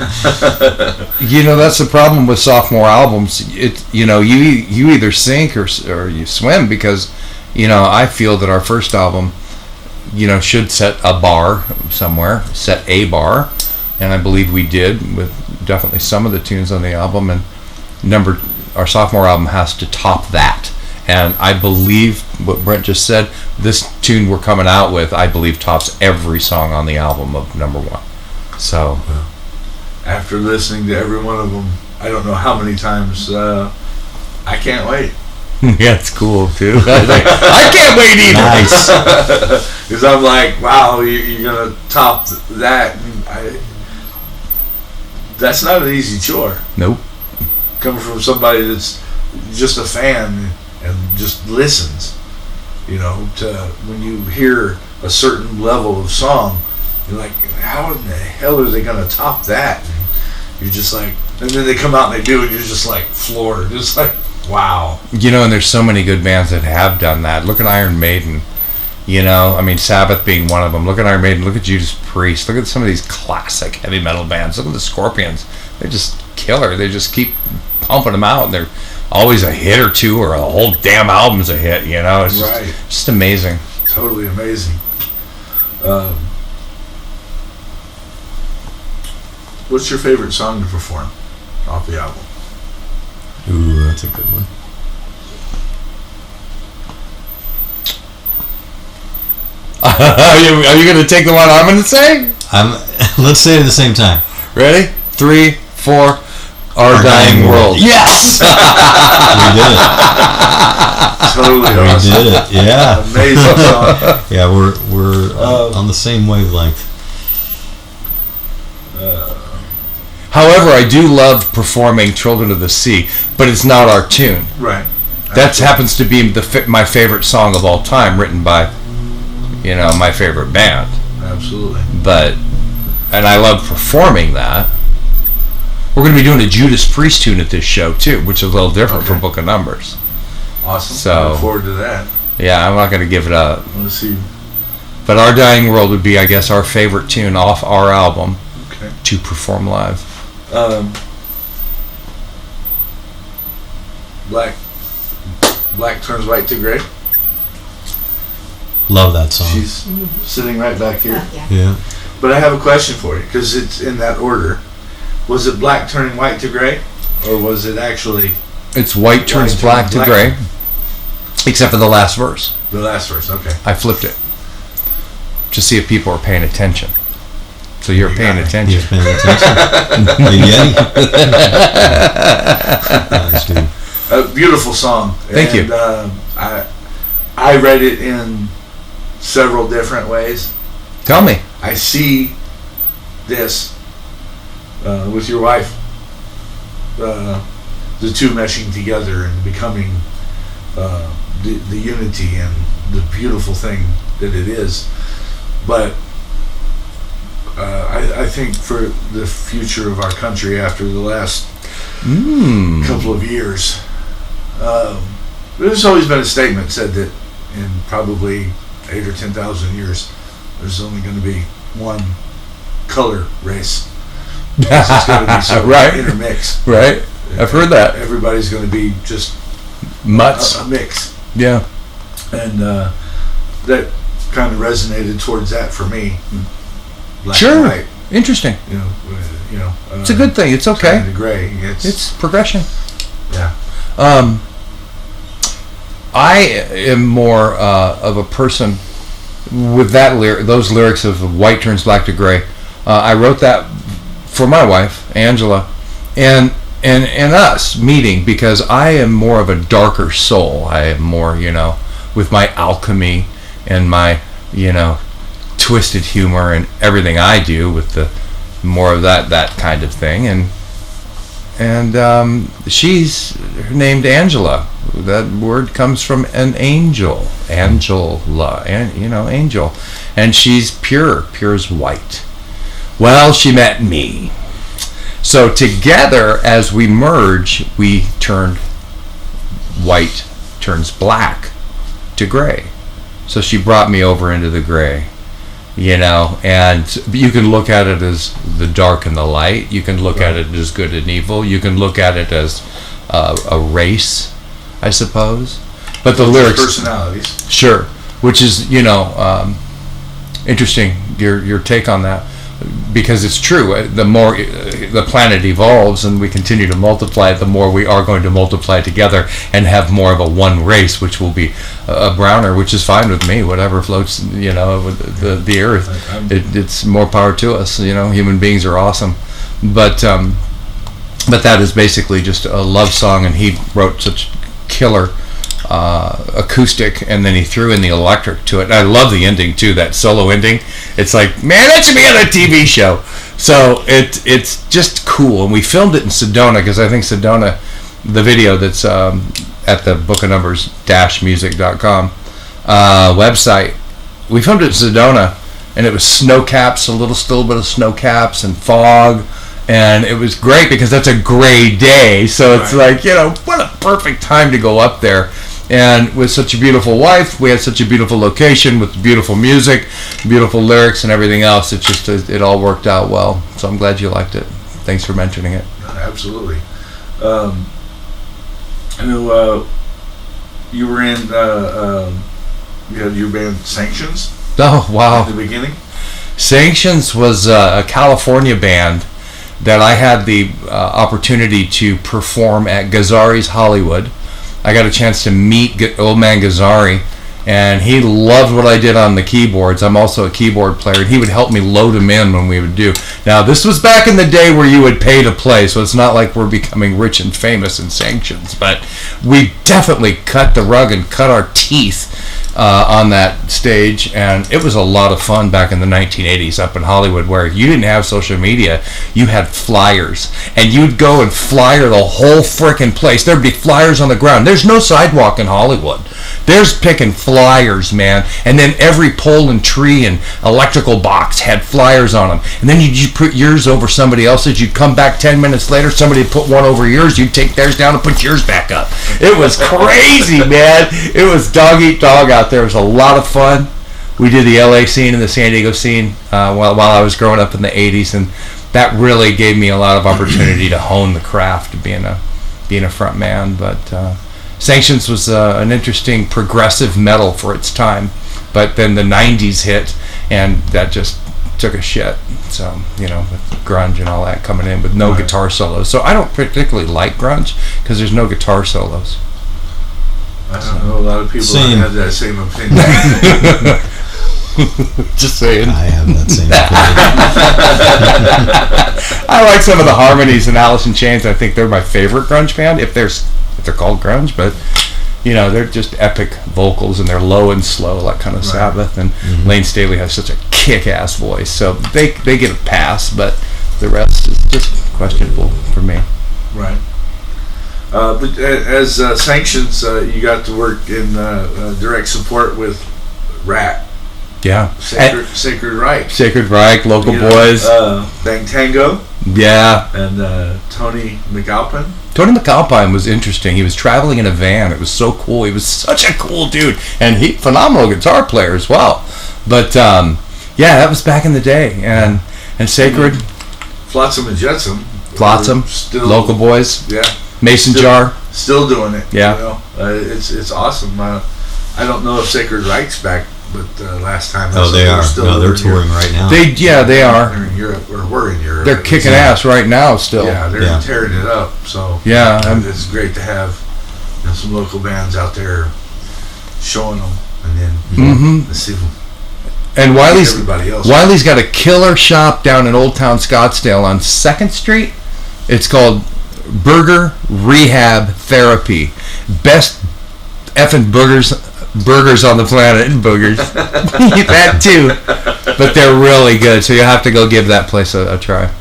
That's the problem with sophomore albums. You either sink or you swim, because I feel that our first album should set a bar, and I believe we did with definitely some of the tunes on the album, and our sophomore album has to top that. And I believe what Brent just said, this tune we're coming out with, I believe tops every song on the album of number 1. So, After listening to every one of them, I don't know how many times, I can't wait. yeah, it's cool too. I can't wait either. Nice. Because I'm like, wow, you're going to top that. That's not an easy chore. Nope. Coming from somebody that's just a fan and just listens, to when you hear a certain level of song, you're like, how in the hell are they going to top that? And you're just like, and then they come out and they do, and you're just like floored, just like, wow. And there's so many good bands that have done that. Look at Iron Maiden. Sabbath being one of them. Look at Iron Maiden. Look at Judas Priest. Look at some of these classic heavy metal bands. Look at the Scorpions. They're just killer. They just keep pumping them out, and they're always a hit or two, or a whole damn album's a hit. It's just amazing. Totally amazing. What's your favorite song to perform off the album? Ooh, that's a good one. Are you going to take the one I'm going to say? Let's say it at the same time. Ready? 3, 4. Our Dying World. Yes! We did it. Totally We awesome. did it. Yeah. Amazing song. Yeah, we're on the same wavelength. However, I do love performing Children of the Sea, but it's not our tune. Right. That happens to be my favorite song of all time, written by, my favorite band. Absolutely. And I love performing that. We're going to be doing a Judas Priest tune at this show too, which is a little different from Book of Numbers. Awesome. So, I look forward to that. Yeah, I'm not going to give it up. Let's see. But Our Dying World would be, I guess, our favorite tune off our album to perform live. Black turns white to gray. Love that song. She's sitting right back here. Yeah. But I have a question for you, because it's in that order. Was it black turning white to gray, or was it actually It's white turns black to gray, except for the last verse. The last verse, okay. I flipped it to see if people are paying attention. So you're paying attention. He's paying attention. The Yeti. Nice, dude. A beautiful song. Thank you. I read it in several different ways. Tell me. I see this with your wife, the two meshing together and becoming the unity and the beautiful thing that it is. But I think for the future of our country after the last couple of years, there's always been a statement said that in probably 8,000 or 10,000 years, there's only going to be one color race. It's going to be so Right. intermixed. Right. I've heard that. Everybody's going to be just Mutts. a mix. Yeah. And that kind of resonated towards that for me. Black Sure. and white, Interesting. you know. It's a good thing. It's okay. Kind of gray. It's progression. Yeah. I am more of a person with those lyrics of white turns black to gray. I wrote that for my wife, Angela, and us meeting, because I am more of a darker soul. I am more, with my alchemy and my, twisted humor and everything I do with the more of that kind of thing. And she's named Angela. That word comes from an angel, Angela, and angel, and she's pure as white. Well, she met me, so together as we merge, we turned white turns black to gray. So she brought me over into the gray. And you can look at it as the dark and the light. You can look at it as good and evil. You can look at it as a race, I suppose. But the lyrics, personalities, sure, which is interesting. Your take on that, because it's true. The more the planet evolves and we continue to multiply, the more we are going to multiply together and have more of a one race, which will be a browner, which is fine with me. Whatever floats, with the earth. It's more power to us. Human beings are awesome, but that is basically just a love song, and he wrote such killer acoustic, and then he threw in the electric to it. And I love the ending too, that solo ending. It's like, man, that should be on a TV show. So it's just cool, and we filmed it in Sedona, because I think Sedona, the video that's at the Book of Numbers -music.com website, we filmed it in Sedona, and it was snow caps, still a bit of snow caps and fog. And it was great because that's a gray day, so it's like, what a perfect time to go up there. And with such a beautiful wife, we had such a beautiful location with beautiful music, beautiful lyrics, and everything else. It just, it all worked out well. So I'm glad you liked it. Thanks for mentioning it. Absolutely. I know you were in, you had your band Sanctions. Oh, wow. At the beginning. Sanctions was a California band that I had the opportunity to perform at Gazzari's Hollywood. I got a chance to meet old man Gazzari, and he loved what I did on the keyboards. I'm also a keyboard player, and he would help me load them in when we would do. Now, this was back in the day where you would pay to play, so it's not like we're becoming rich and famous in Sanctions, but we definitely cut the rug and cut our teeth on that stage, and it was a lot of fun back in the 1980s up in Hollywood, where you didn't have social media. You had flyers, and you'd go and flyer the whole frickin' place. There'd be flyers on the ground. There's no sidewalk in Hollywood. There's picking flyers, man, and then every pole and tree and electrical box had flyers on them, and then you'd put yours over somebody else's. You'd come back 10 minutes later, somebody would put one over yours, you'd take theirs down and put yours back up. It was crazy, man. It was dog eat dog out there. It was a lot of fun. We did the LA scene and the San Diego scene while I was growing up in the 80s, and that really gave me a lot of opportunity to hone the craft of being a front man. But Sanctions was an interesting progressive metal for its time, but then the 90s hit, and that just took a shit. So, with grunge and all that coming in with no guitar solos. So I don't particularly like grunge because there's no guitar solos. I don't know a lot of people that have that same opinion. Just saying. I have that same opinion. I like some of the harmonies in Alice in Chains. I think they're my favorite grunge band, if they're called grunge, but they're just epic vocals, and they're low and slow, like kind of Sabbath. And Lane Staley has such a kick-ass voice, so they get a pass, but the rest is just questionable for me. Right. But as Sanctions, you got to work in direct support with Rat. Yeah. Sacred Reich. Sacred Reich, Local Boys. Bang Tango. Yeah. And Tony McAlpin. Tony McAlpine was interesting. He was traveling in a van. It was so cool. He was such a cool dude. And he phenomenal guitar player as well. But, that was back in the day. And Sacred. Flotsam and Jetsam. Flotsam. Still, Local Boys. Yeah. Mason Jar. Still doing it. Yeah. It's awesome. I don't know if Sacred Reich's back but last time They are. still No, they're over here. touring right now. They they're They're in Europe, or were in Europe. They're kicking ass right now still. Yeah, they're Yeah. tearing it up. So it's great to have some local bands out there showing them, and then let's see And everybody else. Wiley's got a killer shop down in Old Town Scottsdale on 2nd Street. It's called Burger Rehab Therapy. Best effing burgers on the planet. Boogers. Eat that too. But they're really good, so you'll have to go give that place a try.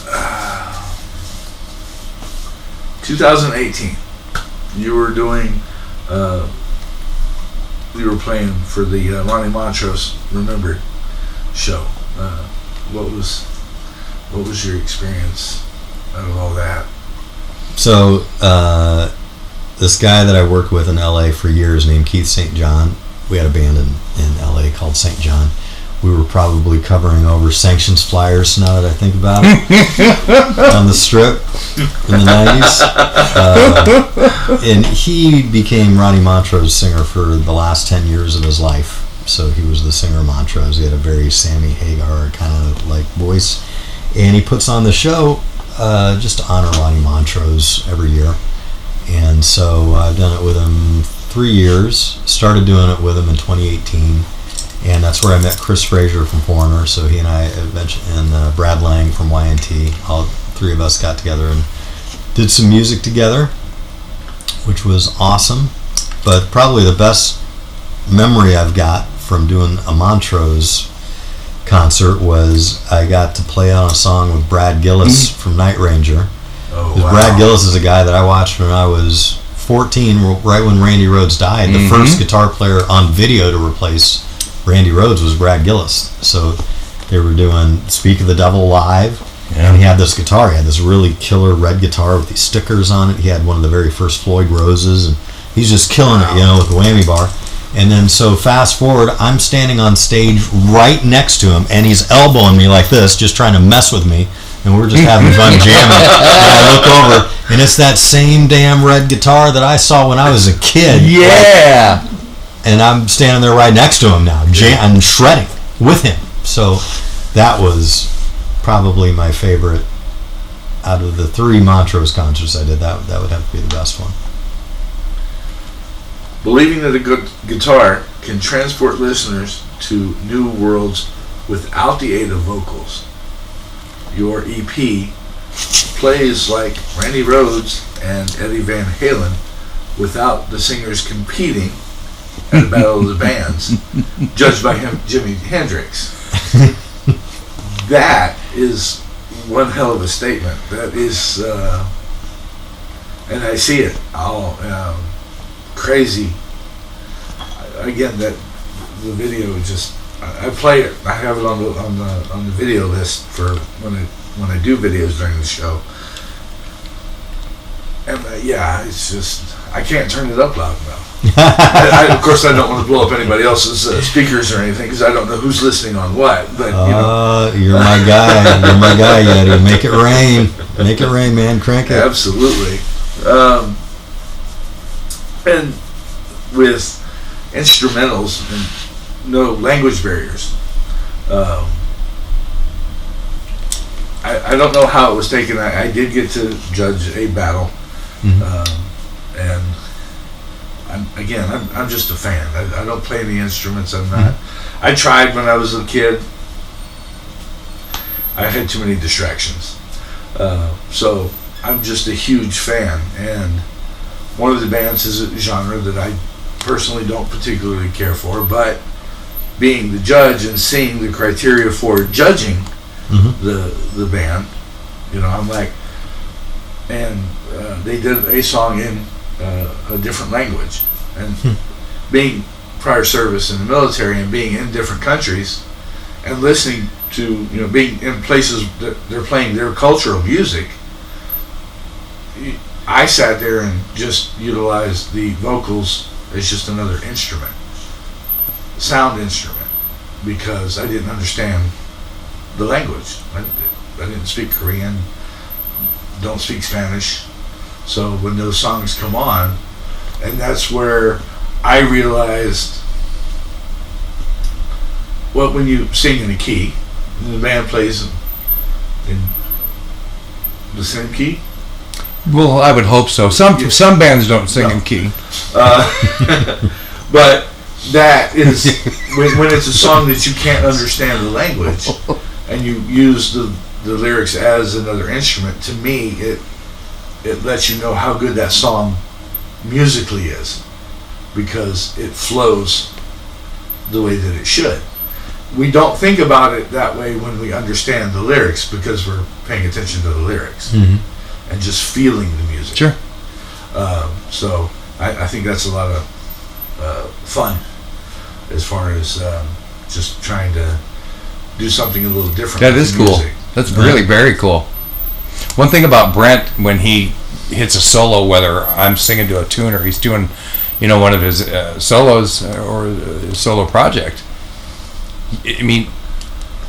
Uh, 2018. You were doing, you were playing for the Ronnie Montrose Remembered show. What was your experience out of all that? So, this guy that I worked with in LA for years named Keith St. John, we had a band in LA called St. John. We were probably covering over sanctions flyers now that I think about it on the strip in the 90s. And he became Ronnie Montrose singer for the last 10 years of his life. So he was the singer of Montrose. He had a very Sammy Hagar kind of like voice. And he puts on the show just to honor Ronnie Montrose every year. And so I've done it with him 3 years. Started doing it with him in 2018. And that's where I met Chris Frazier from Foreigner. So he and I eventually, and Brad Lang from YNT, all three of us got together and did some music together, which was awesome. But probably the best memory I've got from doing a Montrose concert was I got to play on a song with Brad Gillis from Night Ranger. Oh, wow. Brad Gillis is a guy that I watched when I was 14, right when Randy Rhoads died. The first guitar player on video to replace Randy Rhoads was Brad Gillis. So they were doing Speak of the Devil live, and he had this guitar. He had this really killer red guitar with these stickers on it. He had one of the very first Floyd Roses, and he's just killing it, with the whammy bar. And then so fast forward, I'm standing on stage right next to him, and he's elbowing me like this, just trying to mess with me. And we're just having fun jamming. And I look over, and it's that same damn red guitar that I saw when I was a kid. Yeah. And I'm standing there right next to him now, and shredding with him. So that was probably my favorite out of the 3 Montrose concerts I did. That would have to be the best one. Believing that a good guitar can transport listeners to new worlds without the aid of vocals. Your EP plays like Randy Rhoads and Eddie Van Halen without the singers competing at the Battle of the Bands, judged by Jimi Hendrix. That is one hell of a statement. That is, and I see it all crazy. Again, that the video just I play it. I have it on the video list for when I do videos during the show. And it's just I can't turn it up loud enough. Of course, I don't want to blow up anybody else's speakers or anything because I don't know who's listening on what. But you're my guy. You're my guy, Yeti. Make it rain. Make it rain, man. Crank it. Absolutely. And with instrumentals and no language barriers, I don't know how it was taken. I did get to judge a battle, and I'm just a fan. I don't play any instruments. I'm not. I tried when I was a kid. I had too many distractions, so I'm just a huge fan. And one of the bands is a genre that I personally don't particularly care for, but being the judge and seeing the criteria for judging the band, I'm like, and they did a song in a different language, and being prior service in the military and being in different countries and listening to being in places that they're playing their cultural music, I sat there and just utilized the vocals as just another instrument, sound instrument, because I didn't understand the language. I didn't speak Korean, don't speak Spanish, So when those songs come on, and that's where I realized, well, when you sing in a key, and the band plays in the same key. Well, I would hope so. Some bands don't sing in key. But that is when it's a song that you can't understand the language, and you use the lyrics as another instrument. To me, it lets you know how good that song musically is, because it flows the way that it should. We don't think about it that way when we understand the lyrics, because we're paying attention to the lyrics and just feeling the music. Sure. So I think that's a lot of fun, as far as just trying to do something a little different. That with is the cool. music. That's really very cool. One thing about Brent, when he hits a solo, whether I'm singing to a tune or he's doing, one of his solos or a solo project, I mean,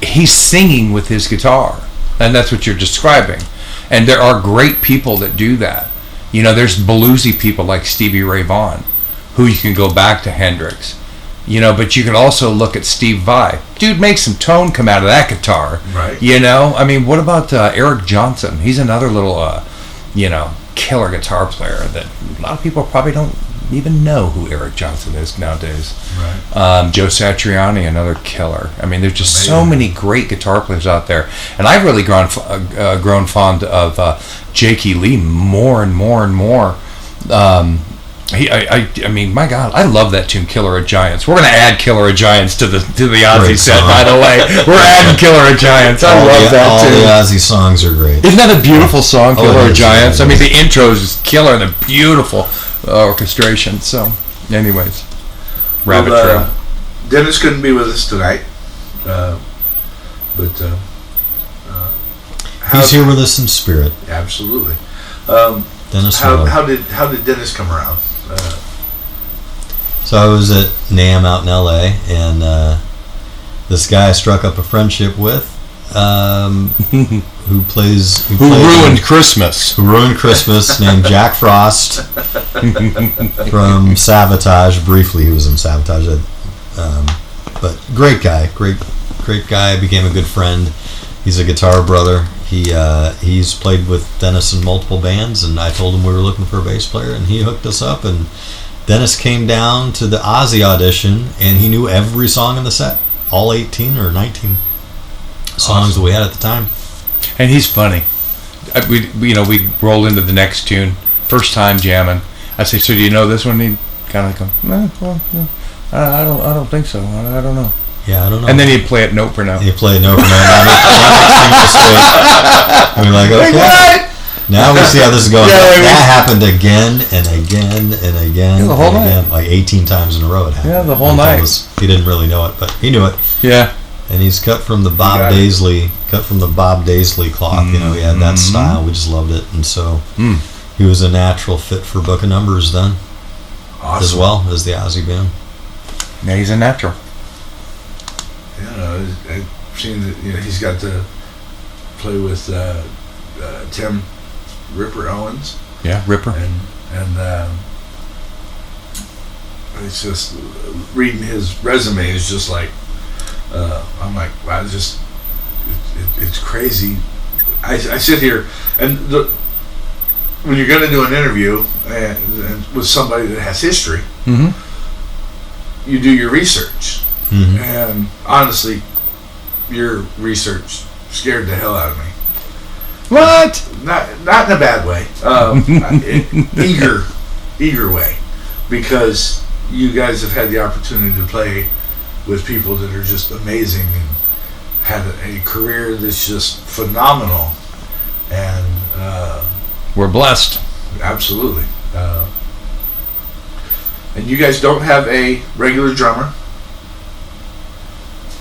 he's singing with his guitar, and that's what you're describing. And there are great people that do that. There's bluesy people like Stevie Ray Vaughan, who you can go back to Hendrix. But you can also look at Steve Vai. Dude makes some tone come out of that guitar. Right. I mean, what about Eric Johnson? He's another little, killer guitar player that a lot of people probably don't even know who Eric Johnson is nowadays. Right. Joe Satriani, another killer. I mean, there's just so many great guitar players out there. And I've really grown fond of Jakey Lee more and more and more. I mean, my God, I love that tune, "Killer of Giants." We're going to add "Killer of Giants" to the Ozzy set, by the way. We're adding "Killer of Giants." I love that too. All the Ozzy songs are great. Isn't that a beautiful song, "Killer of Giants"? Yeah, I mean, the intro is killer and the beautiful orchestration. So, anyways, Rabbit Trail. Dennis couldn't be with us tonight, but he's here with us in spirit. Absolutely. Dennis, how did Dennis come around? So I was at NAMM out in LA, and this guy I struck up a friendship with, who ruined Christmas. Who ruined Christmas, named Jack Frost from Sabotage. Briefly, he was in Sabotage, but great guy, great guy. Became a good friend. He's a guitar brother. He's played with Dennis in multiple bands, and I told him we were looking for a bass player, and he hooked us up. And Dennis came down to the Ozzy audition, and he knew every song in the set, all 18 or 19 songs that we had at the time. And he's funny. We roll into the next tune, first time jamming. I say, "So do you know this one?" He kind of go, "No, I don't think so. I don't know." Yeah, I don't know. And then he'd play it note for note. He'd play note for note. And we're like, okay. What? Now we see how this is going. That happened again and again and again. Yeah, the whole and night. again. Like 18 times in a row it happened. Yeah, the whole night. He didn't really know it, but he knew it. Yeah. And he's cut from the Bob Daisley cloth. He had that style. We just loved it. And so he was a natural fit for Book of Numbers then. Awesome. As well as the Ozzy band. Yeah, he's a natural. I've seen that. He's got to play with Tim Ripper Owens. Yeah, Ripper. And it's just reading his resume is just like I'm like, wow, it's crazy. I sit here and when you're going to do an interview and with somebody that has history, you do your research. And honestly, your research scared the hell out of me. What? Not in a bad way. Eager way, because you guys have had the opportunity to play with people that are just amazing and had a career that's just phenomenal, and We're blessed. absolutely. And you guys don't have a regular drummer.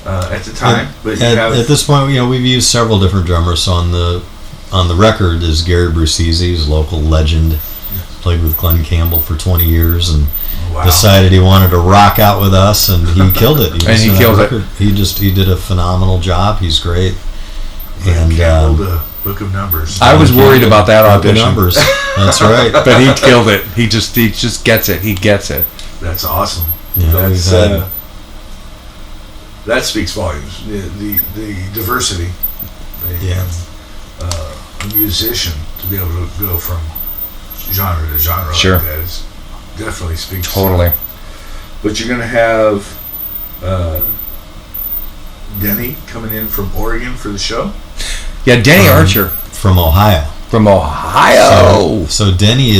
At the time, but at this point, we've used several different drummers. So on the record is Gary Brucese, he's a local legend. Played with Glenn Campbell for 20 years, and decided he wanted to rock out with us, and he killed it. He killed it. He did a phenomenal job. He's great, And the Book of Numbers. I was worried about that Book of audition. Numbers. That's right. But he killed it. He just gets it. He gets it. That's awesome. Yeah, That's we've had- that speaks volumes. The diversity. Yeah. A musician to be able to go from genre to genre Sure. like that is definitely speaks. Totally. But you're going to have Denny coming in from Oregon for the show. Yeah, Denny Archer From Ohio. from Ohio. So Denny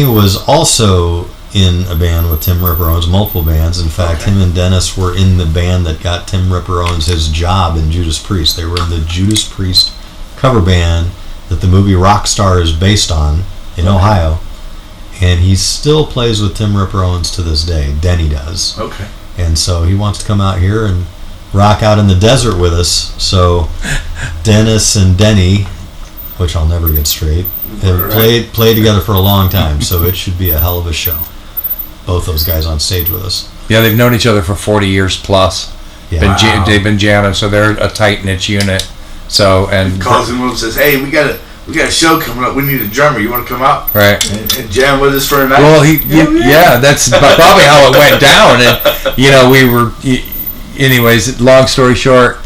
was also in a band with Tim Ripper Owens, multiple bands. In fact, Okay. him and Dennis were in the band that got Tim Ripper Owens his job in Judas Priest. They were in the Judas Priest cover band that the movie Rockstar is based on in Ohio. And he still plays with Tim Ripper Owens to this day. Denny does. Okay. And so he wants to come out here and rock out in the desert with us. So Dennis and Denny, which I'll never get straight, have played together for a long time. So it should be a hell of a show. Both those guys on stage with us. Yeah, they've known each other for 40 years plus. Yeah. They've been jamming, so they're a tight knit unit. So and Calls him up and says, "Hey, we got a show coming up. We need a drummer. You want to come out right. and jam with us for a night?" Well, yeah, that's probably how it went down. And we were. Anyways, long story short,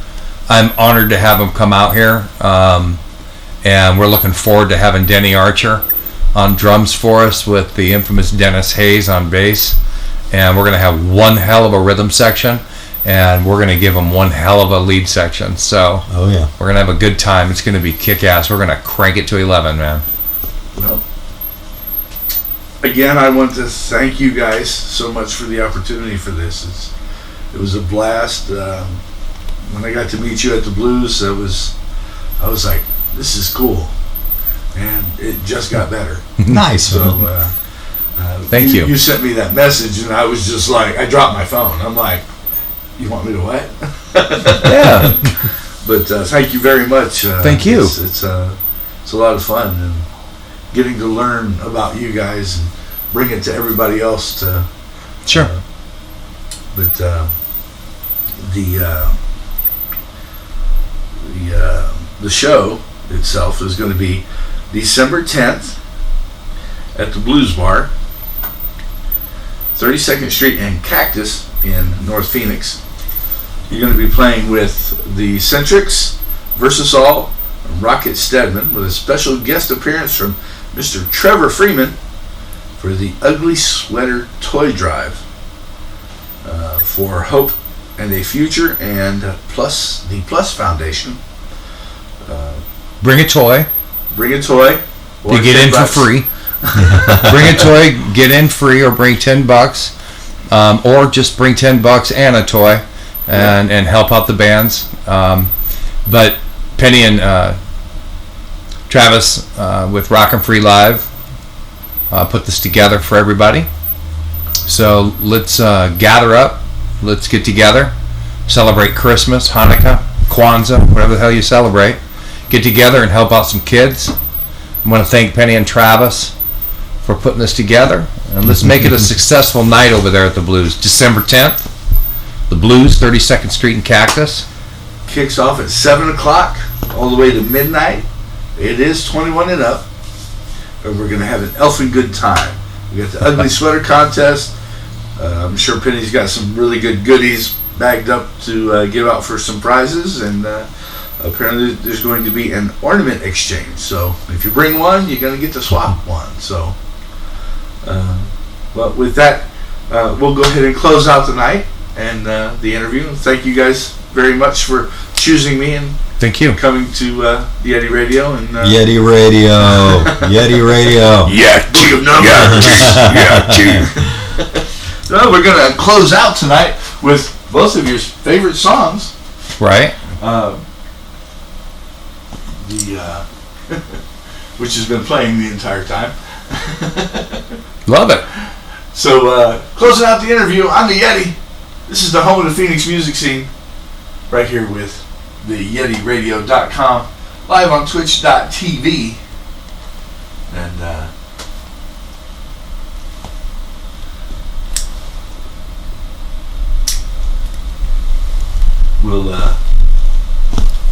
I'm honored to have him come out here, and we're looking forward to having Denny Archer on drums for us with the infamous Dennis Hayes on bass, and we're gonna have one hell of a rhythm section, and we're gonna give him one hell of a lead section. So Oh, yeah. we're gonna have a good time. It's gonna be kick-ass. We're gonna crank it to 11, man. Well, again, I want to thank you guys so much for the opportunity for this. It was a blast. When I got to meet you at the Blues, I was like, this is cool, and it just got better. Nice. So, Thank you. You sent me that message, and I was just like, I dropped my phone. I'm like, you want me to what? Yeah. But thank you very much. Thank you. It's a lot of fun, and getting to learn about you guys and bring it to everybody else. Sure. But the show itself is going to be December 10th at the Blues Bar, 32nd Street and Cactus in North Phoenix. You're going to be playing with the Centrics, Versus All, and Rocket Stedman, with a special guest appearance from Mr. Trevor Freeman for the Ugly Sweater Toy Drive for Hope and a Future and the Plus Foundation. Bring a toy. Bring a toy. or You get in for $10. free. Bring a toy, get in free, or bring $10, or just bring $10 and a toy, and help out the bands. But Penny and Travis with Rockin' Free Live put this together for everybody. So let's gather up. Let's get together, celebrate Christmas, Hanukkah, Kwanzaa, whatever the hell you celebrate. Get together and help out some kids. I want to thank Penny and Travis for putting this together, and let's make it a successful night over there at the Blues. December 10th, the Blues, 32nd Street and Cactus. Kicks off at 7 o'clock all the way to midnight. It is 21 and up, and we're going to have an elfin good time. We got the Ugly Sweater Contest. I'm sure Penny's got some really good goodies bagged up to give out for some prizes, and apparently there's going to be an ornament exchange. So if you bring one, you're going to get to swap one. So, but with that, we'll go ahead and close out the night and the interview. Thank you guys very much for choosing me and Thank you. coming to the Yeti Radio. And Yeti Radio. Yeti Radio. Book of Numbers. Well, we're going to close out tonight with both of your favorite songs. Right? Which has been playing the entire time. Love it. So, closing out the interview, I'm the Yeti. This is the home of the Phoenix music scene. Right here with the YetiRadio.com. Live on Twitch.tv. And,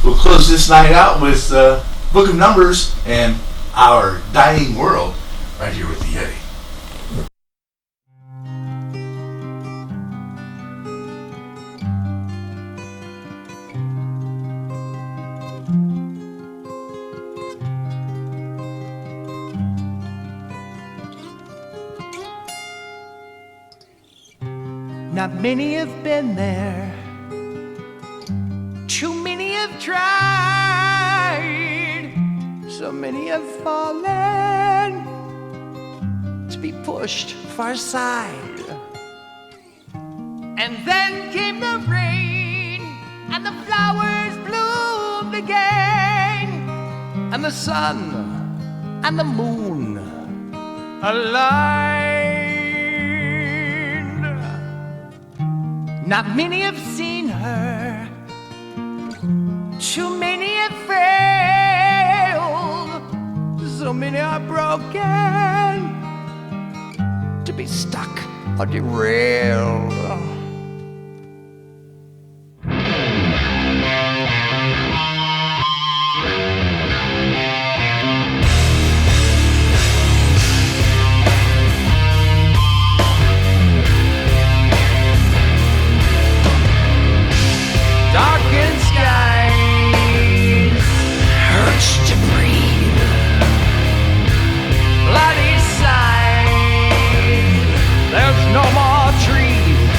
we'll close this night out with Book of Numbers and Our Dying World right here with the Yeti. Not many have been there. Too many have tried. So many have fallen to be pushed far aside. And then came the rain, and the flowers bloomed again, and the sun and the moon aligned. Not many have seen her. Too many have failed. So many are broken to be stuck or derailed. Darkened skies hurts to breathe. Bloody sighs, there's no more trees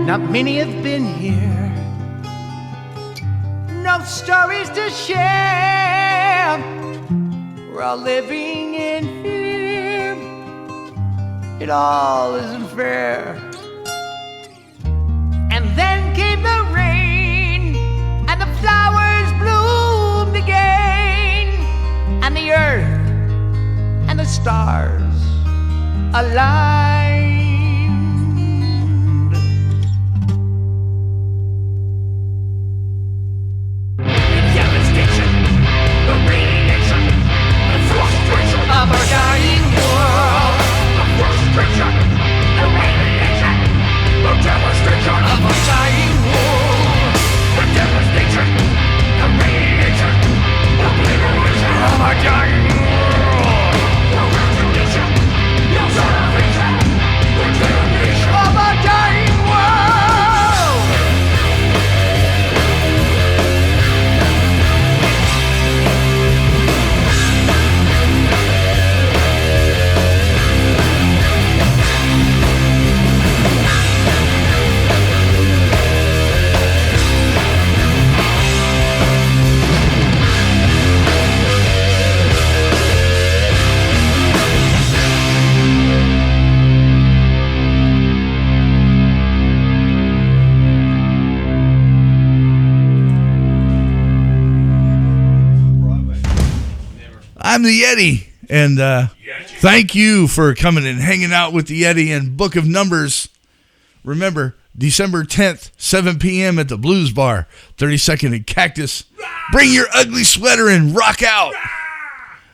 Not many have been here. No stories to share. We're all living in fear. It all isn't fair. And then came the rain, and the flowers bloomed again, and the earth and the stars aligned. Devastation, the radiation, the frustration of our dying world. The frustration, the radiation, the devastation of our dying world. The devastation, the radiation, the obliteration of our dying world. The revolution, the salvation, the damnation of our dying world. I'm the Yeti, and thank you for coming and hanging out with the Yeti and Book of Numbers. Remember, December 10th, 7 p.m. at the Blues Bar, 32nd and Cactus. Bring your ugly sweater and rock out,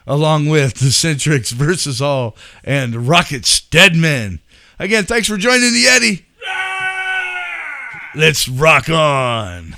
along with the Centrix versus All and Rocket Steadman. Again, thanks for joining the Yeti. Let's rock on.